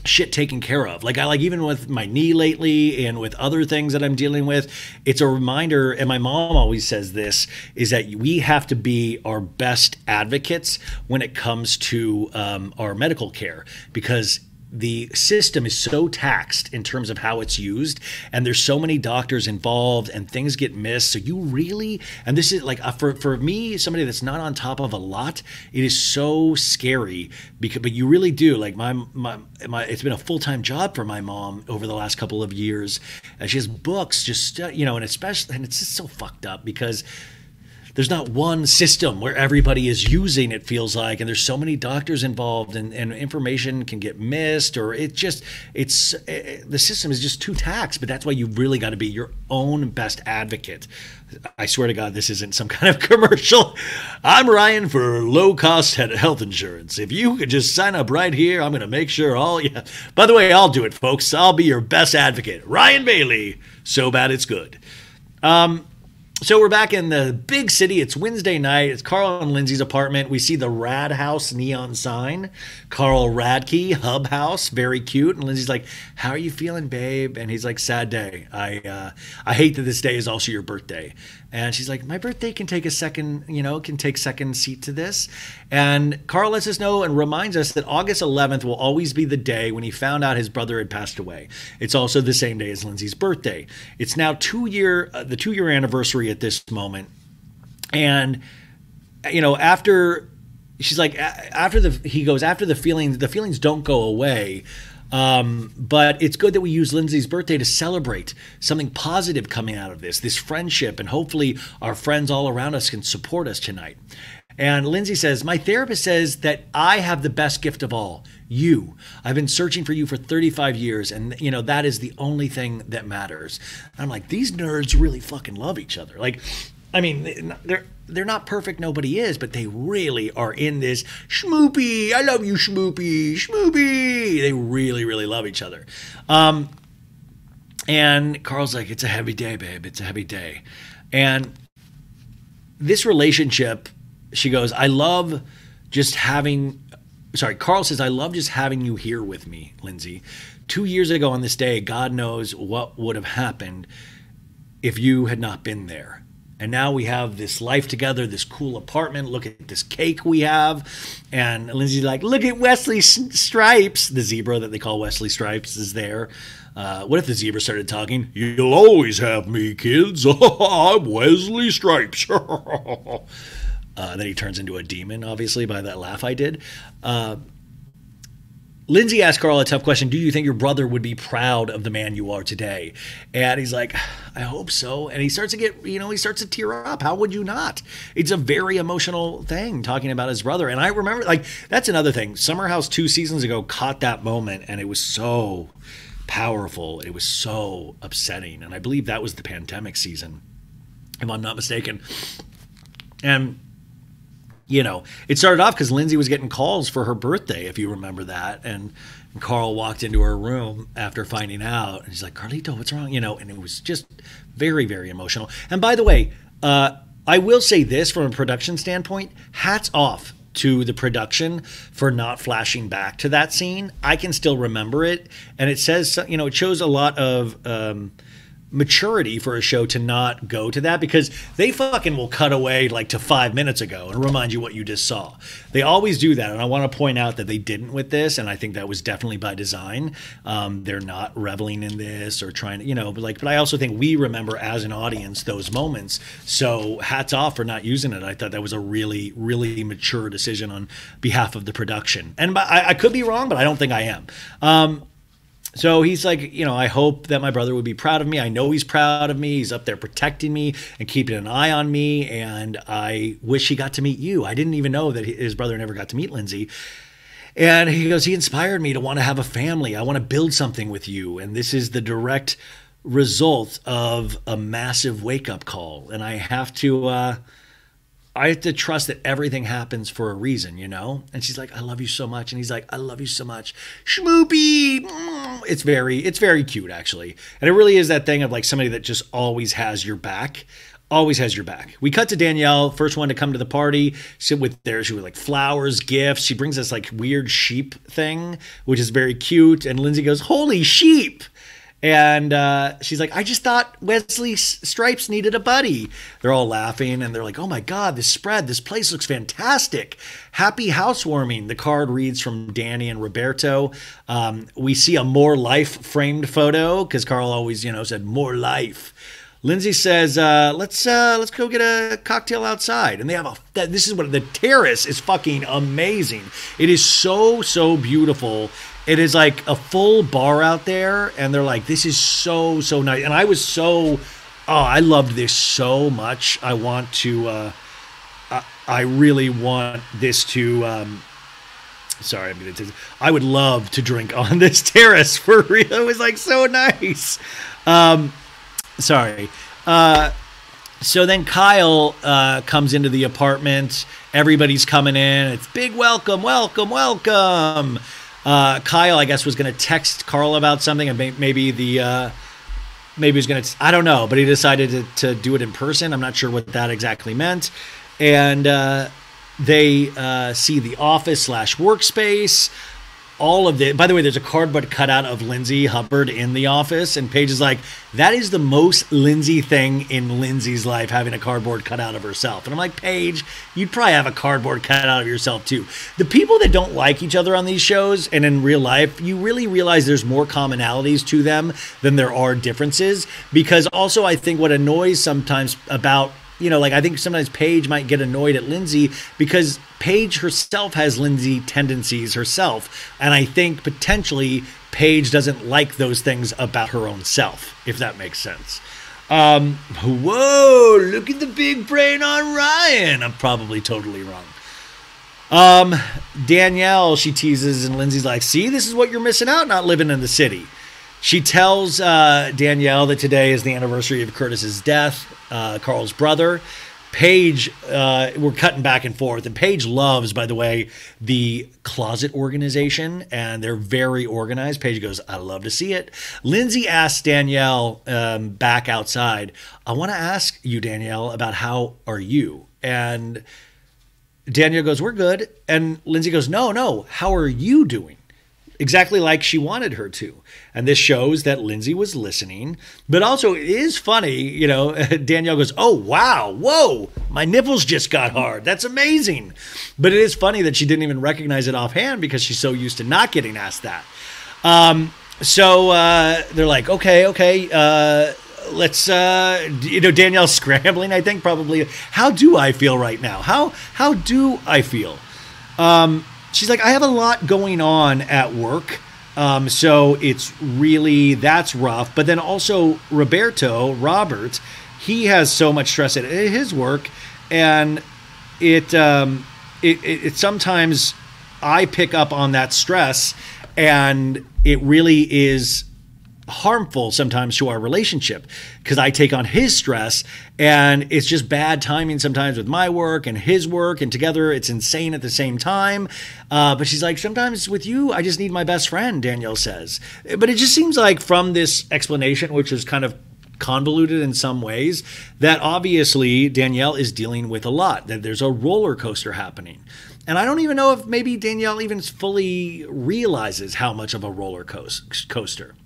shit taken care of. Like even with my knee lately and with other things that I'm dealing with, it's a reminder, and my mom always says this, is that we have to be our best advocates when it comes to our medical care, because the system is so taxed in terms of how it's used, and there's so many doctors involved and things get missed. So you really, and this is like for me, somebody that's not on top of a lot, it is so scary but you really do. Like my it's been a full-time job for my mom over the last couple of years. She has books just, and especially, and it's just so fucked up because there's not one system where everybody is using, it feels like, and there's so many doctors involved, and information can get missed, or the system is just too taxed. But that's why you really got to be your own best advocate. I swear to God, this isn't some kind of commercial. I'm Ryan for low-cost health insurance. If you could just sign up right here, I'm going to make sure By the way, I'll do it, folks. I'll be your best advocate. Ryan Bailey. So bad it's good. So we're back in the big city. It's Wednesday night. It's Carl and Lindsay's apartment. We see the Rad House neon sign. Carl Radke, Hub House, very cute. And Lindsay's like, how are you feeling, babe? And he's like, sad day. I hate that this day is also your birthday. And she's like, my birthday can take second seat to this. And Carl lets us know and reminds us that August 11th will always be the day when he found out his brother had passed away. It's also the same day as Lindsay's birthday. It's now the 2-year anniversary at this moment. And, after the feelings don't go away. But it's good that we use Lindsay's birthday to celebrate something positive coming out of this friendship, and hopefully our friends all around us can support us tonight. And Lindsay says, my therapist says that I have the best gift of all, you. I've been searching for you for 35 years, and that is the only thing that matters. And I'm like, these nerds really fucking love each other. Like, I mean, they're not perfect, nobody is, but they really are in this schmoopy, I love you, schmoopy, schmoopy. They really, really love each other. And Carl's like, it's a heavy day, babe. It's a heavy day. And this relationship, she goes, Carl says, I love just having you here with me, Lindsay. 2 years ago on this day, God knows what would have happened if you had not been there. And now we have this life together, this cool apartment. Look at this cake we have. And Lindsay's like, look at Wesley Stripes. The zebra that they call Wesley Stripes is there. What if the zebra started talking? You'll always have me, kids. I'm Wesley Stripes. Then he turns into a demon, obviously, by that laugh I did. Lindsay asked Carl a tough question. Do you think your brother would be proud of the man you are today? And he's like, I hope so. And he starts to tear up. How would you not? It's a very emotional thing talking about his brother. And I remember, that's another thing. Summer House 2 seasons ago caught that moment, and it was so powerful. It was so upsetting. And I believe that was the pandemic season, if I'm not mistaken. And it started off because Lindsay was getting calls for her birthday, if you remember that. And Carl walked into her room after finding out. And he's like, Carlito, what's wrong? And it was just very, very emotional. And by the way, I will say this from a production standpoint, hats off to the production for not flashing back to that scene. I can still remember it. And it says, it shows a lot of maturity for a show to not go to that, because they fucking will cut away like to 5 minutes ago and remind you what you just saw. They always do that, and I want to point out that they didn't with this, and I think that was definitely by design. They're not reveling in this or trying to, but I also think we remember as an audience those moments. So hats off for not using it. I thought that was a really, really mature decision on behalf of the production. And I could be wrong, but I don't think I am. So he's like, I hope that my brother would be proud of me. I know he's proud of me. He's up there protecting me and keeping an eye on me. And I wish he got to meet you. I didn't even know that his brother never got to meet Lindsay. And he goes, he inspired me to want to have a family. I want to build something with you. And this is the direct result of a massive wake-up call. And I have to trust that everything happens for a reason, And she's like, I love you so much. And he's like, I love you so much. Schmoopy. It's very cute, actually. And it really is that thing of like somebody that just always has your back. Always has your back. We cut to Danielle, first one to come to the party. She was like flowers, gifts. She brings this like weird sheep thing, which is very cute. And Lindsay goes, holy sheep. And she's like, I just thought Wesley Stripes needed a buddy. They're all laughing, and they're like, oh my God, this place looks fantastic. Happy housewarming. The card reads from Danny and Roberto. We see a more life framed photo, because Carl always, said more life. Lindsay says, let's go get a cocktail outside. And they have the terrace is fucking amazing. It is so, so beautiful. It is like a full bar out there, and they're like, this is so, so nice. And I loved this so much. I want to, I really want this to, sorry, I would love to drink on this terrace for real. It was like so nice. Sorry. So then Kyle comes into the apartment. Everybody's coming in. It's big welcome, welcome, welcome. Kyle, I guess, was going to text Carl about something, and maybe he was going to, I don't know, but he decided to do it in person. I'm not sure what that exactly meant. And they see the office / workspace. All of it. By the way, there's a cardboard cutout of Lindsay Hubbard in the office, and Paige is like, that is the most Lindsay thing in Lindsay's life, having a cardboard cutout of herself. And I'm like, Paige, you'd probably have a cardboard cutout of yourself too. The people that don't like each other on these shows and in real life, you really realize there's more commonalities to them than there are differences. Because also, I think what annoys sometimes about, I think sometimes Paige might get annoyed at Lindsay because Paige herself has Lindsay tendencies herself. And I think potentially Paige doesn't like those things about her own self, if that makes sense. Whoa, look at the big brain on Ryan. I'm probably totally wrong. Danielle, she teases, and Lindsay's like, see, this is what you're missing out, not living in the city. She tells Danielle that today is the anniversary of Curtis's death, Carl's brother. Paige, we're cutting back and forth, and Paige loves, by the way, the closet organization, and they're very organized. Paige goes, I love to see it. Lindsay asks Danielle back outside, I want to ask you, Danielle, about how are you? And Danielle goes, we're good. And Lindsay goes, no, how are you doing? Exactly like she wanted her to. And this shows that Lindsay was listening. But also, it is funny, Danielle goes, oh, wow, whoa, my nipples just got hard. That's amazing. But it is funny that she didn't even recognize it offhand because she's so used to not getting asked that. So they're like, okay, let's, Danielle's scrambling, I think, probably. How do I feel right now? How do I feel? She's like, I have a lot going on at work. So that's rough. But then also Robert, he has so much stress at his work. And it sometimes I pick up on that stress, and it really is harmful sometimes to our relationship because I take on his stress, and it's just bad timing sometimes with my work and his work, and together it's insane at the same time. But she's like, sometimes with you, I just need my best friend, Danielle says. But it just seems like from this explanation, which is kind of convoluted in some ways, that obviously Danielle is dealing with a lot, that there's a roller coaster happening. And I don't even know if maybe Danielle even fully realizes how much of a roller coaster.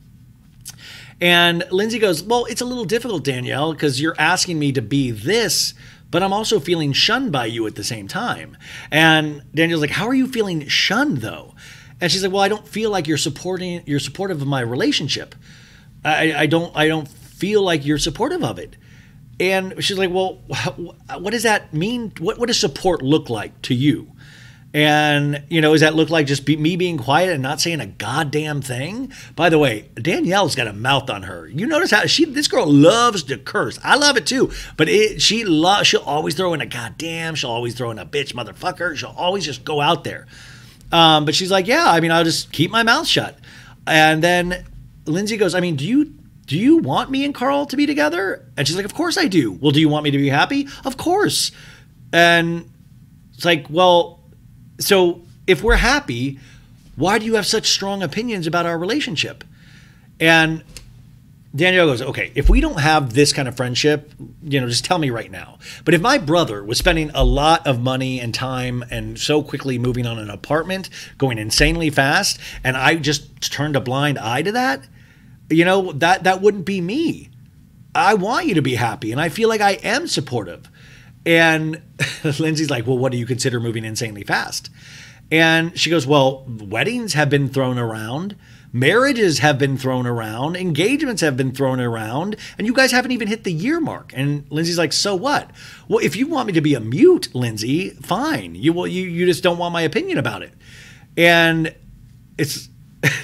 And Lindsay goes, well, it's a little difficult, Danielle, because you're asking me to be this, but I'm also feeling shunned by you at the same time. And Danielle's like, how are you feeling shunned though? And she's like, well, I don't feel like you're supportive of my relationship. I don't feel like you're supportive of it. And she's like, well, what does that mean? What does support look like to you? And, does that look like just me being quiet and not saying a goddamn thing? By the way, Danielle's got a mouth on her. You notice how this girl loves to curse. I love it too. But she'll always throw in a goddamn. She'll always throw in a bitch, motherfucker. She'll always just go out there. But she's like, yeah, I'll just keep my mouth shut. And then Lindsay goes, do you want me and Carl to be together? And she's like, of course I do. Well, do you want me to be happy? Of course. And it's like, well, so if we're happy, why do you have such strong opinions about our relationship? And Danielle goes, okay, if we don't have this kind of friendship, just tell me right now. But if my brother was spending a lot of money and time and so quickly moving on an apartment, going insanely fast, and I just turned a blind eye to that, that wouldn't be me. I want you to be happy, and I feel like I am supportive. And Lindsay's like, well, what do you consider moving insanely fast? And she goes, well, weddings have been thrown around. Marriages have been thrown around. Engagements have been thrown around. And you guys haven't even hit the year mark. And Lindsay's like, so what? Well, if you want me to be a mute, Lindsay, fine. You just don't want my opinion about it. And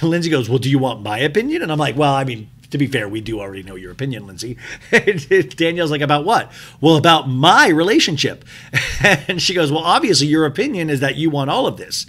Lindsay goes, well, do you want my opinion? And I'm like, well, to be fair, we do already know your opinion, Lindsay. Danielle's like, about what? Well, about my relationship. And she goes, well, obviously your opinion is that you want all of this.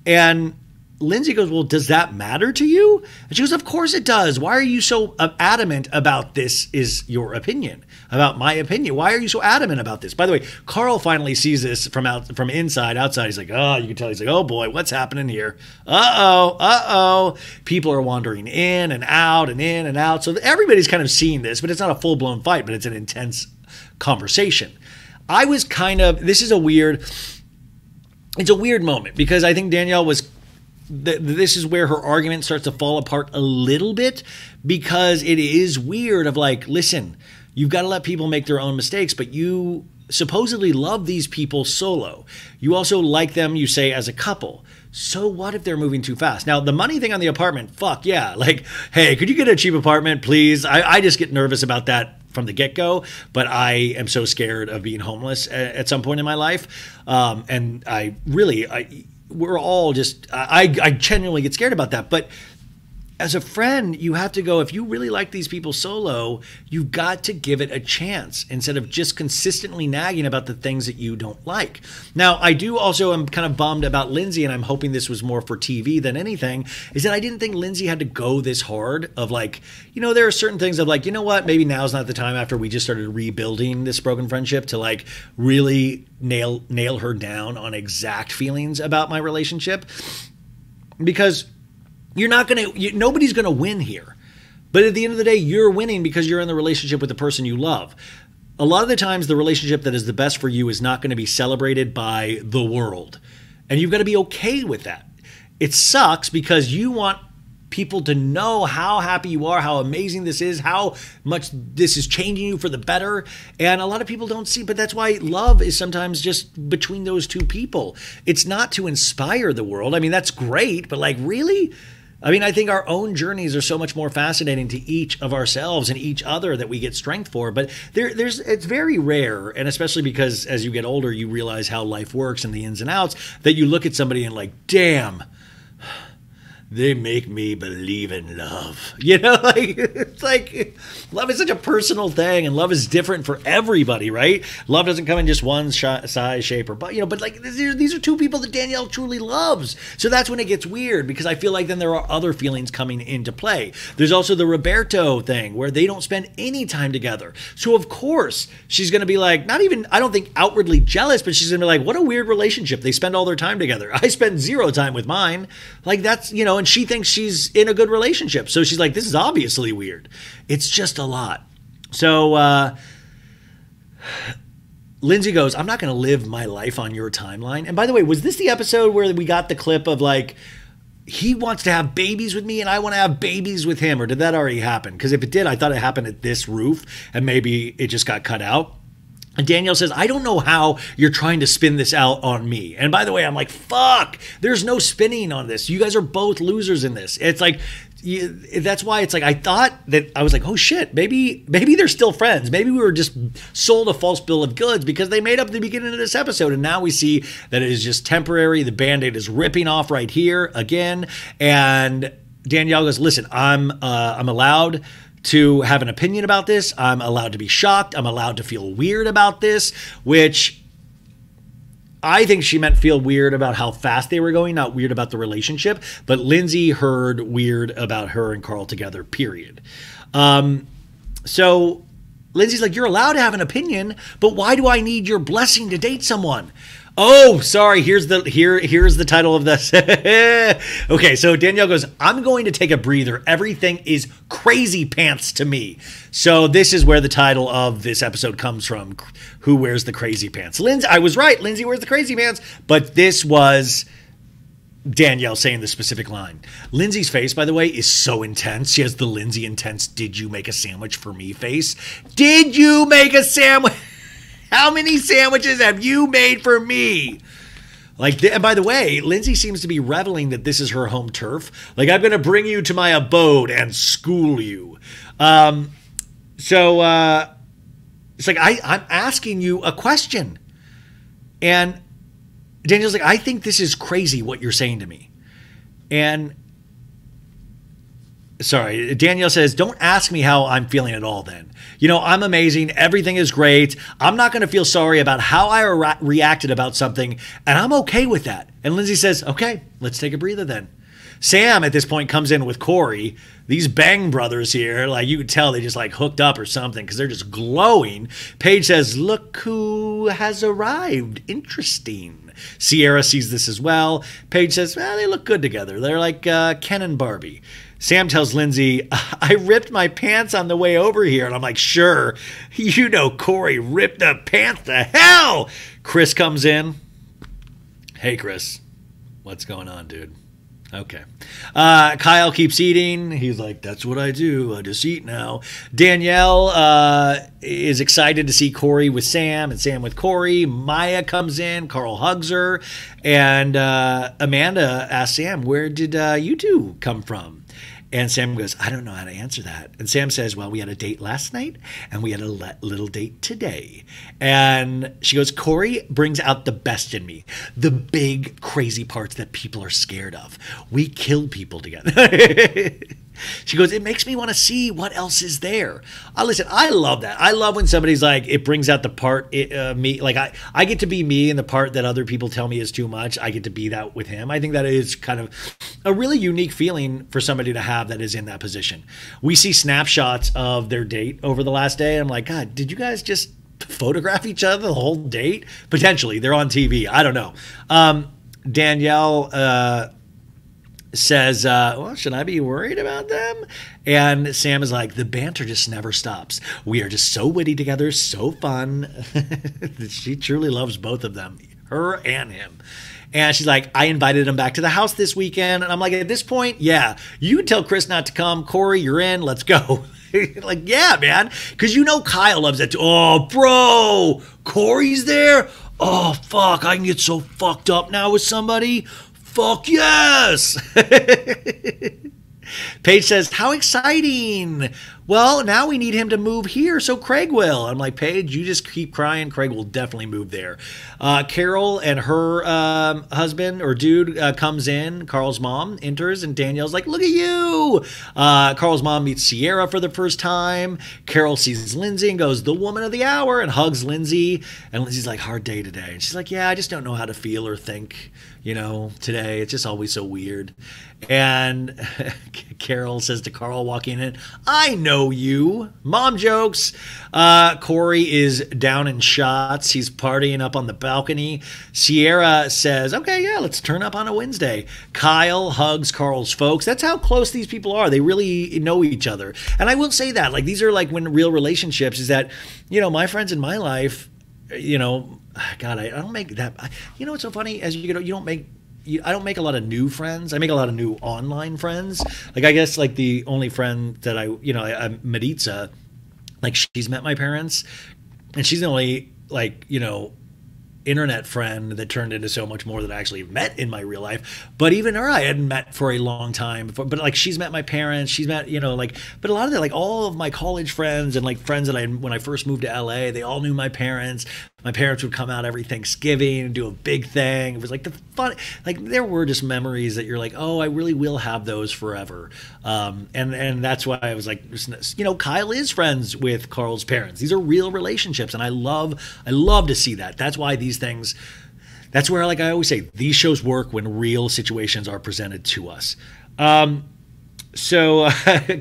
And Lindsay goes, well, does that matter to you? And she goes, of course it does. Why are you so adamant about this is your opinion, about my opinion? Why are you so adamant about this? By the way, Carl finally sees this from inside. Outside, he's like, oh, you can tell. He's like, oh boy, what's happening here? Uh-oh. People are wandering in and out and in and out. So everybody's kind of seeing this, but it's not a full-blown fight, but it's an intense conversation. This is a weird moment because I think Danielle was this is where her argument starts to fall apart a little bit because it is weird of like, listen, you've got to let people make their own mistakes, but you supposedly love these people solo. You also like them, you say, as a couple. So what if they're moving too fast? Now, the money thing on the apartment, fuck yeah. Like, hey, could you get a cheap apartment, please? I just get nervous about that from the get-go, but I am so scared of being homeless at some point in my life. And we're all just, I genuinely get scared about that. But as a friend, you have to go, if you really like these people solo, you've got to give it a chance instead of just consistently nagging about the things that you don't like. Now, I do also am kind of bummed about Lindsay, and I'm hoping this was more for TV than anything, is that I didn't think Lindsay had to go this hard of like, there are certain things of like, you know what, maybe now's not the time after we just started rebuilding this broken friendship to like really nail her down on exact feelings about my relationship. Because nobody's going to win here. But at the end of the day, you're winning because you're in the relationship with the person you love. A lot of the times, the relationship that is the best for you is not going to be celebrated by the world. And you've got to be okay with that. It sucks because you want people to know how happy you are, how amazing this is, how much this is changing you for the better. And a lot of people don't see, but that's why love is sometimes just between those two people. It's not to inspire the world. That's great, but like, really? I think our own journeys are so much more fascinating to each of ourselves and each other that we get strength for. But it's very rare, and especially because as you get older, you realize how life works and the ins and outs, that you look at somebody and like, damn, they make me believe in love. It's like love is such a personal thing, and love is different for everybody, right? Love doesn't come in just one size, shape, or but like these are two people that Danielle truly loves. So that's when it gets weird, because I feel like then there are other feelings coming into play. There's also the Roberto thing where they don't spend any time together. So of course she's going to be like, not even, I don't think outwardly jealous, but she's going to be like, what a weird relationship. They spend all their time together. I spend zero time with mine. Like that's, and she thinks she's in a good relationship. So she's like, this is obviously weird. It's just a lot. So Lindsay goes, I'm not going to live my life on your timeline. And by the way, was this the episode where we got the clip of like he wants to have babies with me and I want to have babies with him. Or did that already happen? Because if it did, I thought it happened at this roof and maybe it just got cut out. And Danielle says, I don't know how you're trying to spin this out on me. And by the way, I'm like, fuck, there's no spinning on this. You guys are both losers in this. It's like, that's why it's like, I thought that I was like, oh shit, maybe they're still friends. Maybe we were just sold a false bill of goods because they made up the beginning of this episode. And now we see that it is just temporary. The Band-Aid is ripping off right here again. And Danielle goes, listen, I'm allowed to have an opinion about this. I'm allowed to be shocked. I'm allowed to feel weird about this, which I think she meant feel weird about how fast they were going, not weird about the relationship. But Lindsay heard weird about her and Carl together, period. So Lindsay's like, you're allowed to have an opinion, but why do I need your blessing to date someone? Oh, sorry. Here's the title of this. Okay, so Danielle goes, I'm going to take a breather. Everything is crazy pants to me. So this is where the title of this episode comes from. Who wears the crazy pants? Lindsay, I was right. Lindsay wears the crazy pants. But this was Danielle saying the specific line. Lindsay's face, by the way, is so intense. She has the Lindsay intense, did you make a sandwich for me face? Did you make a sandwich? How many sandwiches have you made for me? Like, and by the way, Lindsay seems to be reveling that this is her home turf. Like, I'm going to bring you to my abode and school you. It's like, I'm asking you a question. And Daniel's like, I think this is crazy what you're saying to me. And sorry, Danielle says, don't ask me how I'm feeling at all then. You know, I'm amazing. Everything is great. I'm not going to feel sorry about how I reacted about something, and I'm okay with that. And Lindsay says, okay, let's take a breather then. Sam at this point comes in with Corey. These Bang brothers here, like you could tell they just like hooked up or something because they're just glowing. Paige says, look who has arrived. Interesting. Sierra sees this as well. Paige says, well, they look good together. They're like Ken and Barbie. Sam tells Lindsay, I ripped my pants on the way over here. And I'm like, sure, you know Corey ripped the pants to hell. Chris comes in. Hey, Chris, what's going on, dude? Okay. Kyle keeps eating. He's like, that's what I do. I just eat now. Danielle is excited to see Corey with Sam and Sam with Corey. Maya comes in. Carl hugs her. And Amanda asks Sam, where did you two come from? And Sam goes, I don't know how to answer that. And Sam says, well, we had a date last night and we had a little date today. And she goes, Corey brings out the best in me. The big, crazy parts that people are scared of. We kill people together. She goes, it makes me want to see what else is there. Listen, I love that. I love when somebody's like, it brings out the part me. Like I get to be me in the part that other people tell me is too much. I get to be that with him. I think that is kind of a really unique feeling for somebody to have that is in that position. We see snapshots of their date over the last day. And I'm like, God, did you guys just photograph each other the whole date? Potentially. They're on TV. I don't know. Danielle says, well, should I be worried about them? And Sam is like, the banter just never stops. We are just so witty together, so fun. She truly loves both of them, her and him. And she's like, I invited him back to the house this weekend. And I'm like, at this point, yeah, you can tell Chris not to come. Corey, you're in. Let's go. Like, yeah, man. Because you know Kyle loves that too. Oh, bro, Corey's there? Oh, fuck, I can get so fucked up now with somebody. Fuck yes! Paige says, how exciting. Well, now we need him to move here, so Craig will. I'm like, Paige, you just keep crying. Craig will definitely move there. Carol and her husband or dude comes in. Carl's mom enters, and Danielle's like, look at you. Carl's mom meets Sierra for the first time. Carol sees Lindsay and goes, the woman of the hour, and hugs Lindsay. And Lindsay's like, hard day today. And she's like, yeah, I just don't know how to feel or think, you know, today. It's just always so weird. And Carol says to Carl walking in, I know you. Mom jokes. Corey is down in shots. He's partying up on the balcony. Sierra says, okay, yeah, let's turn up on a Wednesday. Kyle hugs Carl's folks. That's how close these people are. They really know each other. And I will say that, like, these are like when real relationships is that, you know, my friends in my life, you know, God, I don't make that. You know what's so funny? As you get, you don't make I don't make a lot of new friends. I make a lot of new online friends. Like, I guess like the only friend that I Maritza, like she's met my parents, and she's the only like, internet friend that turned into so much more that I actually met in my real life. But even her, I hadn't met for a long time before. But like, she's met my parents, she's met, but a lot of like all of my college friends and like friends that when I first moved to LA, they all knew my parents. My parents would come out every Thanksgiving and do a big thing. It was like the fun, like there were just memories that you're like, oh, I really will have those forever. And that's why I was like, Kyle is friends with Carl's parents. These are real relationships. And I love to see that. That's why these things, that's where, like I always say, these shows work when real situations are presented to us. So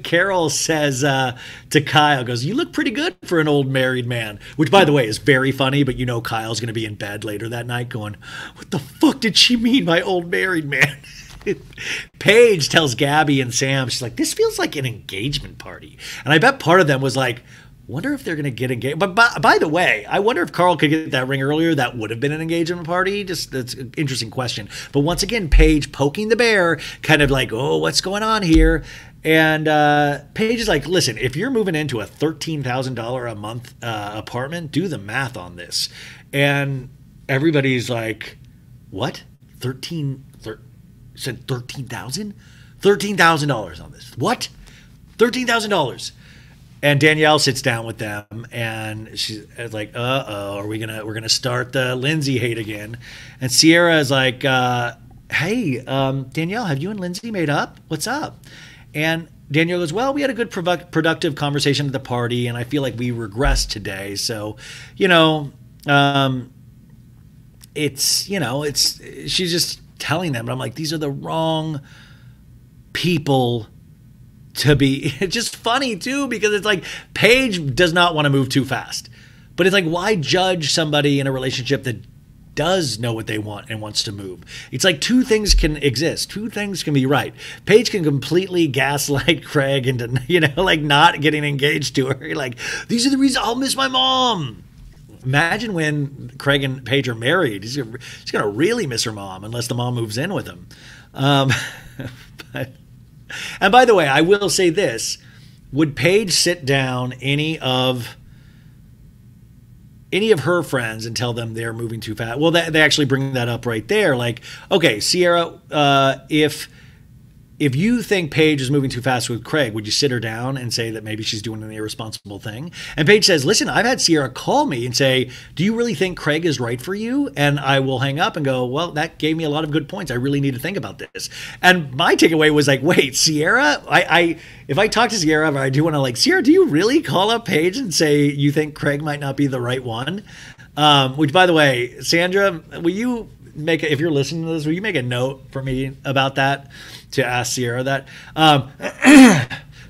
Carol says to Kyle, goes, you look pretty good for an old married man, which, by the way, is very funny. But Kyle's going to be in bed later that night going, what the fuck did she mean by old married man? Paige tells Gabby and Sam, she's like, this feels like an engagement party. And I bet part of them was like, wonder if they're going to get engaged. But by the way, I wonder if Carl could get that ring earlier. That would have been an engagement party. Just that's an interesting question. But once again, Paige poking the bear, kind of like, oh, what's going on here? And Paige is like, listen, if you're moving into a $13,000 a month apartment, do the math on this. And everybody's like, what? Said $13,000? $13,000 on this. What? $13,000. And Danielle sits down with them, and she's like, "Uh-oh, we're gonna start the Lindsay hate again." And Sierra is like, "Hey, Danielle, have you and Lindsay made up? What's up?" And Danielle goes, "Well, we had a good productive conversation at the party, and I feel like we regressed today. So, she's just telling them." But I'm like, these are the wrong people to be. It's just funny too, because it's like Paige does not want to move too fast, but it's like, why judge somebody in a relationship that does know what they want and wants to move? It's like two things can exist, two things can be right. Paige can completely gaslight Craig into like not getting engaged to her. Like, these are the reasons I'll miss my mom. Imagine when Craig and Paige are married, he's gonna really miss her mom unless the mom moves in with him. And by the way, I will say this. Would Paige sit down any of her friends and tell them they're moving too fast? Well, they actually bring that up right there. Like, okay, Sierra, if you think Paige is moving too fast with Craig, would you sit her down and say that maybe she's doing an irresponsible thing? And Paige says, listen, I've had Sierra call me and say, do you really think Craig is right for you? And I will hang up and go, well, that gave me a lot of good points. I really need to think about this. And my takeaway was like, wait, Sierra, if I talk to Sierra, I do want to like, Sierra, do you really call up Paige and say you think Craig might not be the right one? Which, by the way, Sandra, will you if you're listening to this, will you make a note for me about that, to ask Sierra that?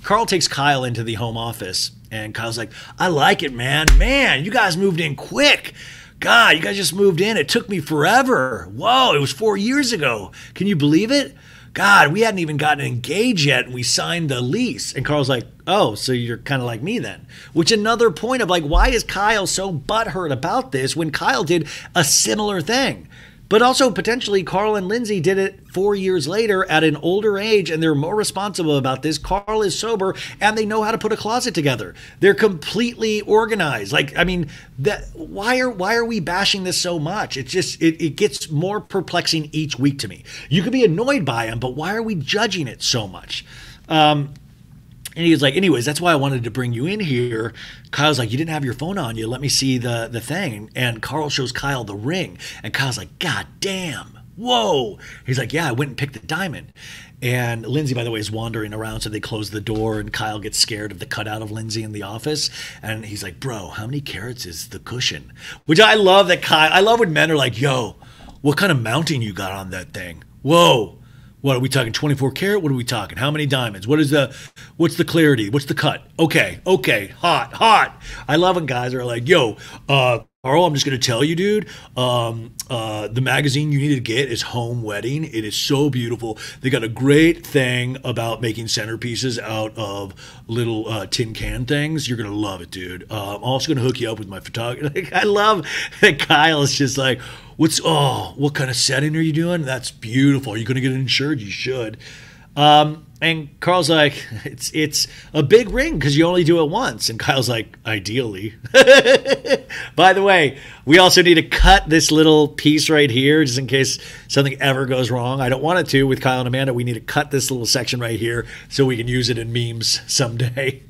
Carl takes Kyle into the home office, and Kyle's like, I like it, man. Man, you guys moved in quick. God, you guys just moved in. It took me forever. Whoa, it was 4 years ago. Can you believe it? God, we hadn't even gotten engaged yet, and we signed the lease. And Carl's like, oh, so you're kind of like me then. Which, another point of like, why is Kyle so butthurt about this when Kyle did a similar thing? But also, potentially, Carl and Lindsay did it 4 years later at an older age, and they're more responsible about this. Carl is sober, and they know how to put a closet together. They're completely organized. Like, I mean, why are we bashing this so much? It's just, it gets more perplexing each week to me. You could be annoyed by them, but why are we judging it so much? And he was like, anyways, that's why I wanted to bring you in here. Kyle's like, you didn't have your phone on you. Let me see the thing. And Carl shows Kyle the ring. And Kyle's like, God damn. Whoa. He's like, yeah, I went and picked the diamond. And Lindsay, by the way, is wandering around. So they close the door, and Kyle gets scared of the cutout of Lindsay in the office. And he's like, bro, how many carats is the cushion? Which I love that I love when men are like, yo, what kind of mounting you got on that thing? Whoa. What are we talking? 24 karat? What are we talking? How many diamonds? What's the clarity? What's the cut? Okay, hot. I love when guys are like, yo, Carl, I'm just gonna tell you, dude. The magazine you need to get is Home Wedding. It is so beautiful. They got a great thing about making centerpieces out of little tin can things. You're gonna love it, dude. I'm also gonna hook you up with my photographer. Like, I love that Kyle is just like, what kind of setting are you doing? That's beautiful. Are you going to get it insured? You should. And Carl's like, it's a big ring because you only do it once. And Kyle's like, ideally. By the way, we also need to cut this little piece right here just in case something ever goes wrong. I don't want it to with Kyle and Amanda. We need to cut this little section right here so we can use it in memes someday.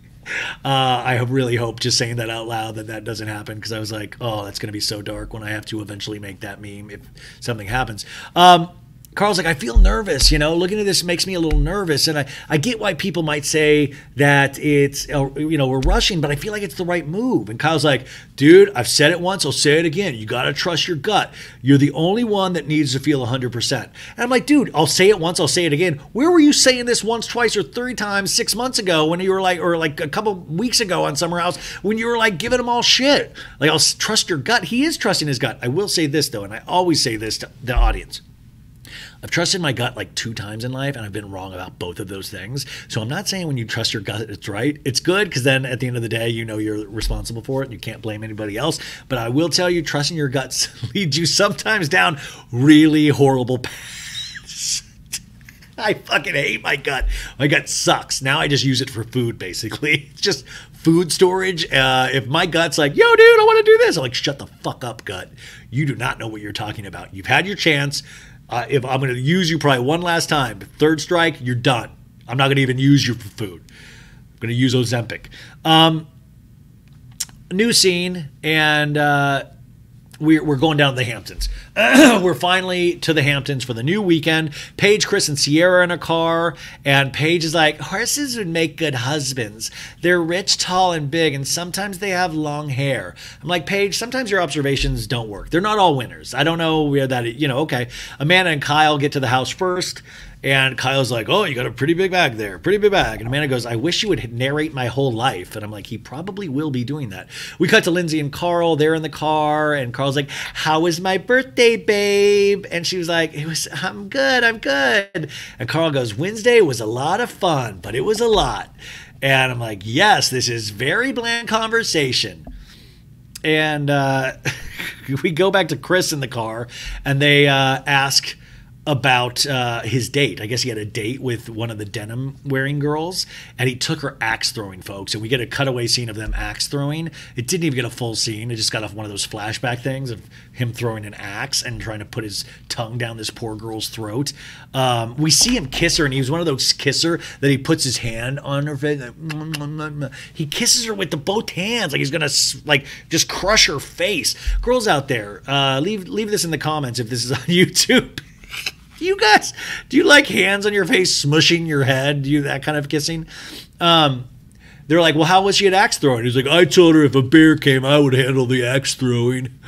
I really hope, just saying that out loud, that doesn't happen, because I was like, oh, that's going to be so dark when I have to eventually make that meme if something happens. Carl's like, I feel nervous, looking at this makes me a little nervous. And I get why people might say that it's, we're rushing, but I feel like it's the right move. And Kyle's like, dude, I've said it once, I'll say it again. You got to trust your gut. You're the only one that needs to feel 100%. And I'm like, dude, I'll say it once, I'll say it again. Where were you saying this once, twice, or 3 times 6 months ago when you were like, or like a couple weeks ago on Summer House when you were like giving them all shit? Like, I'll trust your gut. He is trusting his gut. I will say this, though, and I always say this to the audience. I've trusted my gut like 2 times in life, and I've been wrong about both of those things. So I'm not saying when you trust your gut, it's right. It's good, because then at the end of the day, you're responsible for it and you can't blame anybody else. But I will tell you, trusting your guts leads you sometimes down really horrible paths. I fucking hate my gut. My gut sucks. Now I just use it for food, basically. It's just food storage. If my gut's like, yo, dude, I want to do this, I'm like, shut the fuck up, gut. You do not know what you're talking about. You've had your chance. If I'm going to use you probably one last time, 3rd strike, you're done. I'm not going to even use you for food. I'm going to use Ozempic. New scene, and we're going down to the Hamptons. We're finally to the Hamptons for the new weekend. Paige, Chris, and Sierra in a car, and Paige is like, horses would make good husbands. They're rich, tall, and big, and sometimes they have long hair. I'm like, Paige, sometimes your observations don't work. They're not all winners. I don't know where that, okay. Amanda and Kyle get to the house first. And Kyle's like, oh, you got a pretty big bag there. Pretty big bag. And Amanda goes, I wish you would narrate my whole life. And I'm like, he probably will be doing that. We cut to Lindsay and Carl. They're in the car. And Carl's like, how was my birthday, babe? And she was like, I'm good. And Carl goes, Wednesday was a lot of fun, but it was a lot. And I'm like, yes, this is very bland conversation. And we go back to Chris in the car, and they ask about his date. I guess he had a date with one of the denim wearing girls, and he took her axe throwing, folks. And we get a cutaway scene of them axe throwing. It didn't even get a full scene. It just got off one of those flashback things of him throwing an axe and trying to put his tongue down this poor girl's throat. We see him kiss her, and he was one of those kisser that he puts his hand on her face. He kisses her with both hands, like he's gonna just crush her face. Girls out there, leave this in the comments if this is on YouTube. You guys, do you like hands on your face, smushing your head? Do you that kind of kissing? They're like, well, how was she at axe throwing? He's like, I told her if a bear came, I would handle the axe throwing.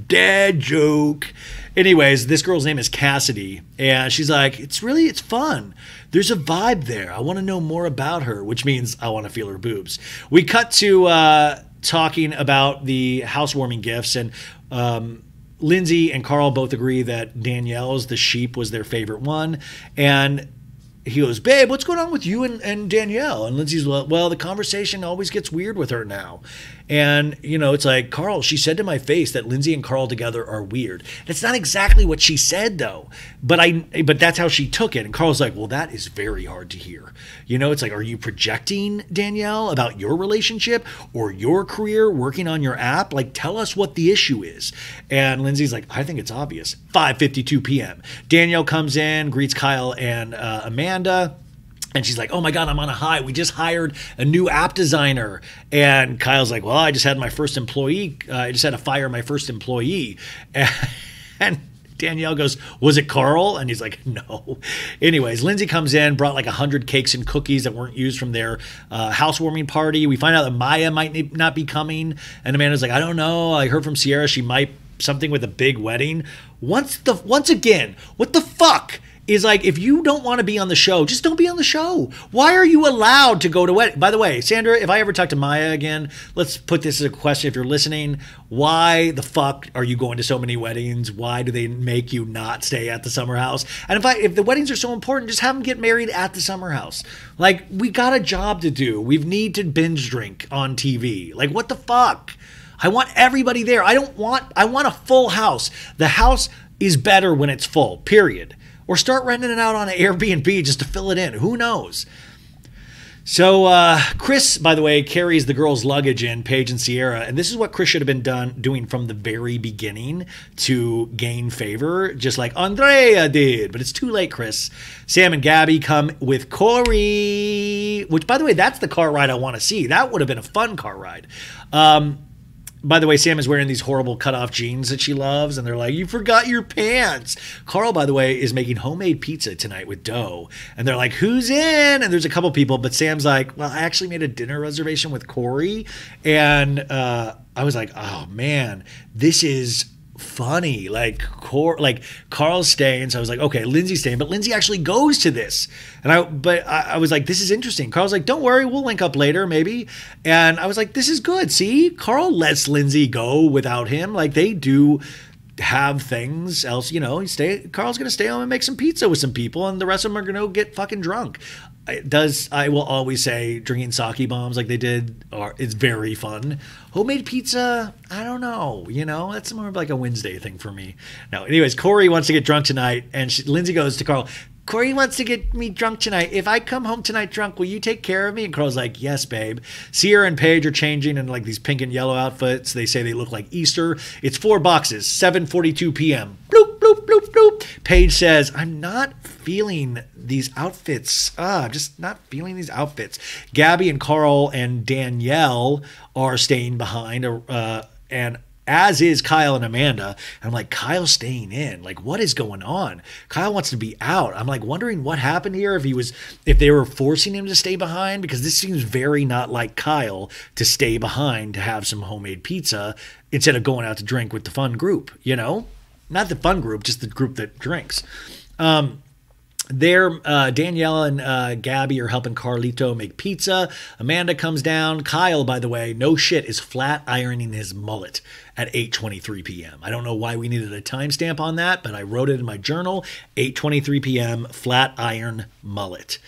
Dad joke. Anyways, this girl's name is Cassidy, and she's like, it's fun. There's a vibe there. I want to know more about her, which means I want to feel her boobs. We cut to talking about the housewarming gifts, and Lindsay and Carl both agree that Danielle's, the sheep, was their favorite one. And he goes, babe, what's going on with you and Danielle? And Lindsay's, well, the conversation always gets weird with her now. And, it's like, Carl, she said to my face that Lindsay and Carl together are weird. That's not exactly what she said, though. But that's how she took it. And Carl's like, well, that is very hard to hear. It's like, are you projecting, Danielle, about your relationship or your career working on your app? Like, tell us what the issue is. And Lindsay's like, I think it's obvious. 5:52 p.m. Danielle comes in, greets Kyle and Amanda. And she's like, oh, my God, I'm on a high. We just hired a new app designer. And Kyle's like, well, I just had my first employee. I just had to fire my first employee. And Danielle goes, was it Carl? And he's like, no. Anyways, Lindsay comes in, brought like 100 cakes and cookies that weren't used from their housewarming party. We find out that Maya might not be coming. And Amanda's like, I don't know. I heard from Sierra she might something with a big wedding. Once again, what the fuck? Is like, if you don't want to be on the show, just don't be on the show. Why are you allowed to go to wedding? By the way, Sandra, if I ever talk to Maya again, let's put this as a question. If you're listening, why the fuck are you going to so many weddings? Why do they make you not stay at the summer house? And if the weddings are so important, just have them get married at the summer house. Like, we got a job to do. We need to binge drink on TV. Like, what the fuck? I want everybody there. I want a full house. The house is better when it's full, period. Or start renting it out on an Airbnb just to fill it in. Who knows? So Chris, by the way, carries the girls' luggage in, Paige and Sierra, and this is what Chris should have been doing from the very beginning to gain favor, just like Andrea did. But it's too late, Chris. Sam and Gabby come with Corey, which, by the way, that's the car ride I want to see. That would have been a fun car ride. By the way, Sam is wearing these horrible cutoff jeans that she loves, and they're like, you forgot your pants. Carl, by the way, is making homemade pizza tonight with dough, and they're like, who's in? And there's a couple people, but Sam's like, well, I actually made a dinner reservation with Corey, and I was like, oh, man, this is funny. Like Carl's staying, so I was like, okay, Lindsay's staying, but Lindsay actually goes to this, and I was like, this is interesting. Carl's like, don't worry, we'll link up later maybe, and I was like, this is good. See, Carl lets Lindsay go without him. Like, they do have things else, you know. Carl's gonna stay home and make some pizza with some people, and the rest of them are gonna get fucking drunk. I will always say drinking sake bombs like they did it's very fun. Homemade pizza, I don't know, you know, that's more of like a Wednesday thing for me. No, anyways, Corey wants to get drunk tonight, and Lindsay goes to Carl, Corey wants to get me drunk tonight. If I come home tonight drunk, will you take care of me? And Carl's like, yes, babe. Sierra and Paige are changing in like these pink and yellow outfits. They say they look like Easter. It's 4 boxes, 7:42 p.m. Bloop, bloop, bloop, bloop. Paige says, I'm not feeling these outfits. I'm just not feeling these outfits. Gabby and Carl and Danielle are staying behind, and as is Kyle and Amanda. And I'm like, Kyle's staying in. Like, what is going on? Kyle wants to be out. I'm like wondering what happened here, if they were forcing him to stay behind, because this seems very not like Kyle to stay behind to have some homemade pizza instead of going out to drink with the fun group, you know? Not the fun group, just the group that drinks. Danielle and Gabby are helping Carlito make pizza. Amanda comes down. Kyle, by the way, no shit, is flat ironing his mullet at 8:23 p.m. I don't know why we needed a timestamp on that, but I wrote it in my journal. 8:23 p.m. flat iron mullet.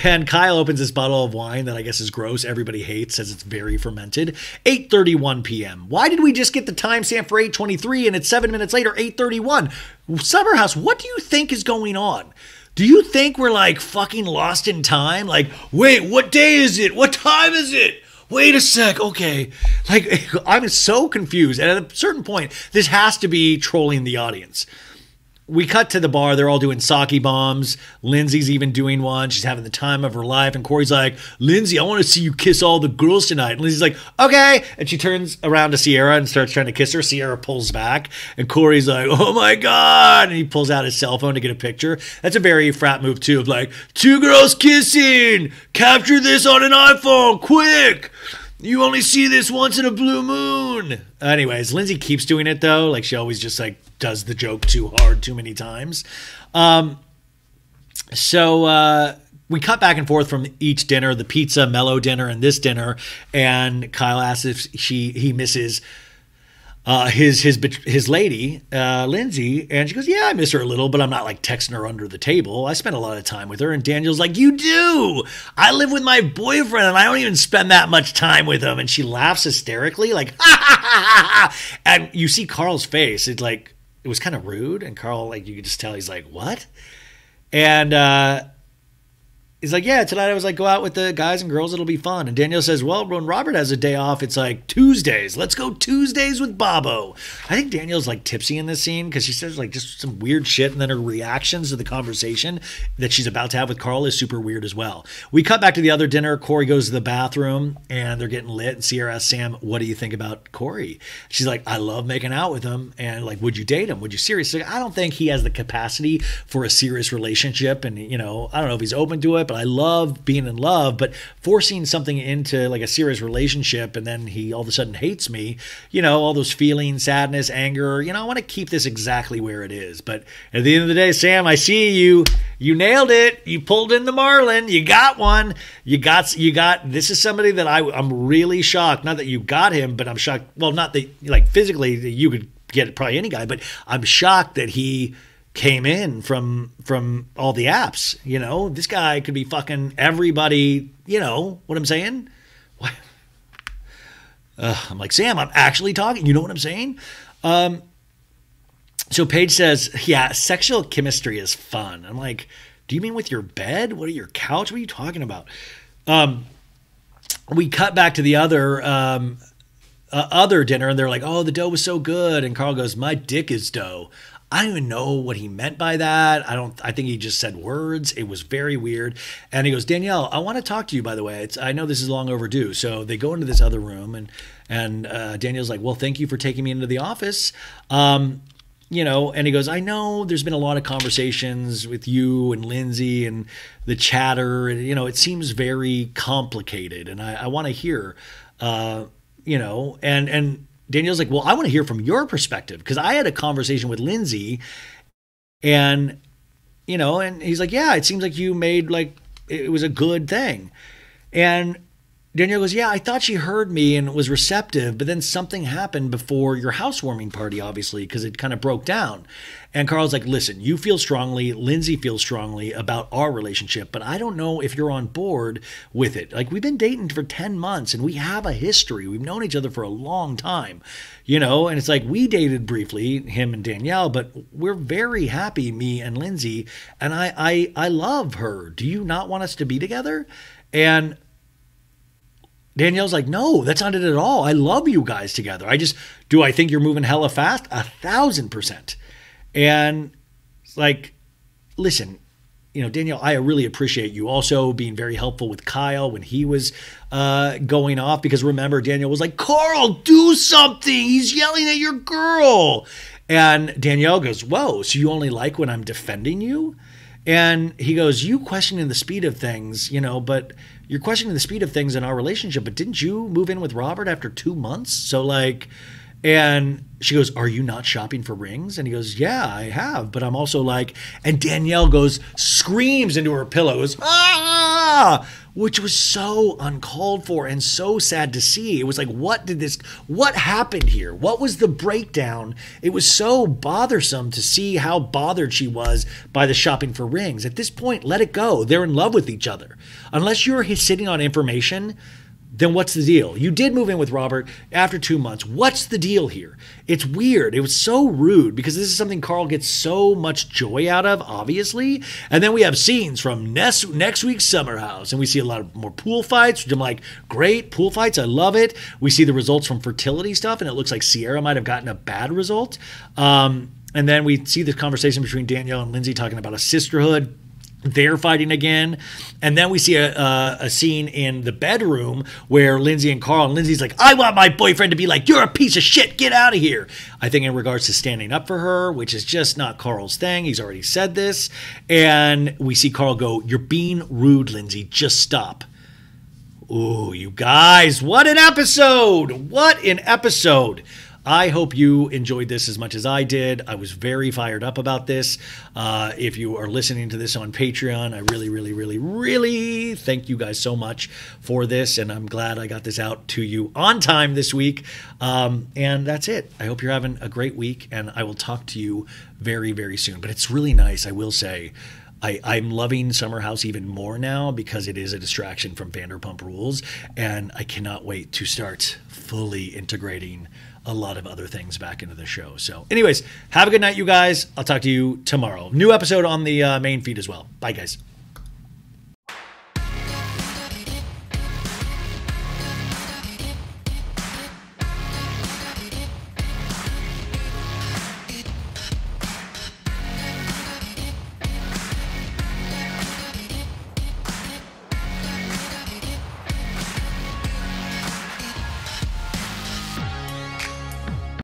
And Kyle opens this bottle of wine that I guess is gross. Everybody hates, says it's very fermented. 8:31 p.m. Why did we just get the timestamp for 8:23 and it's 7 minutes later, 8:31? Summerhouse, what do you think is going on? Do you think we're like fucking lost in time? Like, wait, what day is it? What time is it? Wait a sec. Okay. Like, I'm so confused. And at a certain point, this has to be trolling the audience. We cut to the bar. They're all doing sake bombs. Lindsay's even doing one. She's having the time of her life. And Corey's like, Lindsay, I want to see you kiss all the girls tonight. And Lindsay's like, okay. And she turns around to Sierra and starts trying to kiss her. Sierra pulls back. And Corey's like, oh my God. And he pulls out his cell phone to get a picture. That's a very frat move too, of like, 2 girls kissing. Capture this on an iPhone, quick. You only see this once in a blue moon. Anyways, Lindsay keeps doing it though. Like, she always just like does the joke too hard too many times. So we cut back and forth from each dinner, the pizza, mellow dinner, and this dinner. And Kyle asks if he misses his lady, Lindsay, and she goes, yeah, I miss her a little, but I'm not like texting her under the table. I spend a lot of time with her. And Daniel's like, you do. I live with my boyfriend and I don't even spend that much time with him. And she laughs hysterically, like, ha ha ha ha. And you see Carl's face. It's like, it was kind of rude. And Carl, like, you could just tell he's like, what? And he's like, yeah, tonight I was like, go out with the guys and girls. It'll be fun. And Danielle says, well, when Robert has a day off, it's like Tuesdays. Let's go Tuesdays with Bobo. I think Danielle's like tipsy in this scene because she says like just some weird shit. And then her reactions to the conversation that she's about to have with Carl is super weird as well. We cut back to the other dinner. Corey goes to the bathroom and they're getting lit. And Sierra asks Sam, what do you think about Corey? She's like, I love making out with him. And like, would you date him? Would you seriously? I don't think he has the capacity for a serious relationship. And, you know, I don't know if he's open to it, but I love being in love, but forcing something into like a serious relationship and then he all of a sudden hates me, you know, all those feelings, sadness, anger, you know, I want to keep this exactly where it is. But at the end of the day, Sam, I see you. You nailed it. You pulled in the Marlin. You got one. You got, this is somebody that I'm really shocked. Not that you got him, but I'm shocked. Well, not that like physically that you could get probably any guy, but I'm shocked that he came in from all the apps. You know, this guy could be fucking everybody. You know what I'm saying? What? I'm like, Sam, I'm actually talking. You know what I'm saying? So Paige says, yeah, sexual chemistry is fun. I'm like, do you mean with your bed? What are your couch? What are you talking about? We cut back to the other dinner, and they're like, oh, the dough was so good. And Carl goes, my dick is dough. I don't even know what he meant by that. I think he just said words. It was very weird. And he goes, Danielle, I want to talk to you, by the way. I know this is long overdue. So they go into this other room, and Danielle's like, well, thank you for taking me into the office. You know, and he goes, I know there's been a lot of conversations with you and Lindsay and the chatter. And, you know, it seems very complicated. And I want to hear, you know, and Danielle's like, well, I want to hear from your perspective, because I had a conversation with Lindsay, and, you know, and he's like, yeah, it seems like you made, like, it was a good thing. And Danielle goes, yeah, I thought she heard me and was receptive, but then something happened before your housewarming party, obviously, because it kind of broke down. And Carl's like, listen, you feel strongly, Lindsay feels strongly about our relationship, but I don't know if you're on board with it. Like, we've been dating for 10 months and we have a history. We've known each other for a long time, you know, and it's like, we dated briefly, him and Danielle, but we're very happy, me and Lindsay, and I love her. Do you not want us to be together? And Danielle's like, no, that's not it at all. I love you guys together. Do I think you're moving hella fast? 1,000%. And it's like, listen, you know, Danielle, I really appreciate you also being very helpful with Kyle when he was going off, because remember, Danielle was like, Carl, do something. He's yelling at your girl. And Danielle goes, whoa, so you only like when I'm defending you? And he goes, you questioning the speed of things, you know, but you're questioning the speed of things in our relationship, but didn't you move in with Robert after 2 months? So like, and she goes, are you not shopping for rings? And he goes, yeah, I have, but I'm also like, and Danielle goes, screams into her pillow, goes, ah, which was so uncalled for and so sad to see. It was like, what happened here? What was the breakdown? It was so bothersome to see how bothered she was by the shopping for rings. At this point, let it go. They're in love with each other. Unless you're sitting on information, then what's the deal? You did move in with Robert after 2 months. What's the deal here? It's weird. It was so rude, because this is something Carl gets so much joy out of, obviously. And then we have scenes from next week's Summer House, and we see a lot of more pool fights, which I'm like, great, pool fights, I love it. We see the results from fertility stuff, and it looks like Sierra might have gotten a bad result. And then we see this conversation between Danielle and Lindsay talking about a sisterhood. They're fighting again. And then we see a scene in the bedroom where Lindsay and Lindsay's like, I want my boyfriend to be like, you're a piece of shit, get out of here. I think in regards to standing up for her, which is just not Carl's thing. He's already said this. And we see Carl go, you're being rude, Lindsay, just stop. Ooh, you guys, what an episode. What an episode. I hope you enjoyed this as much as I did. I was very fired up about this. If you are listening to this on Patreon, I really, really, really, really thank you guys so much for this. And I'm glad I got this out to you on time this week. And that's it. I hope you're having a great week, and I will talk to you very, very soon. But it's really nice, I will say. I'm loving Summer House even more now, because it is a distraction from Vanderpump Rules, and I cannot wait to start fully integrating a lot of other things back into the show. So anyways, have a good night, you guys. I'll talk to you tomorrow. New episode on the main feed as well. Bye, guys.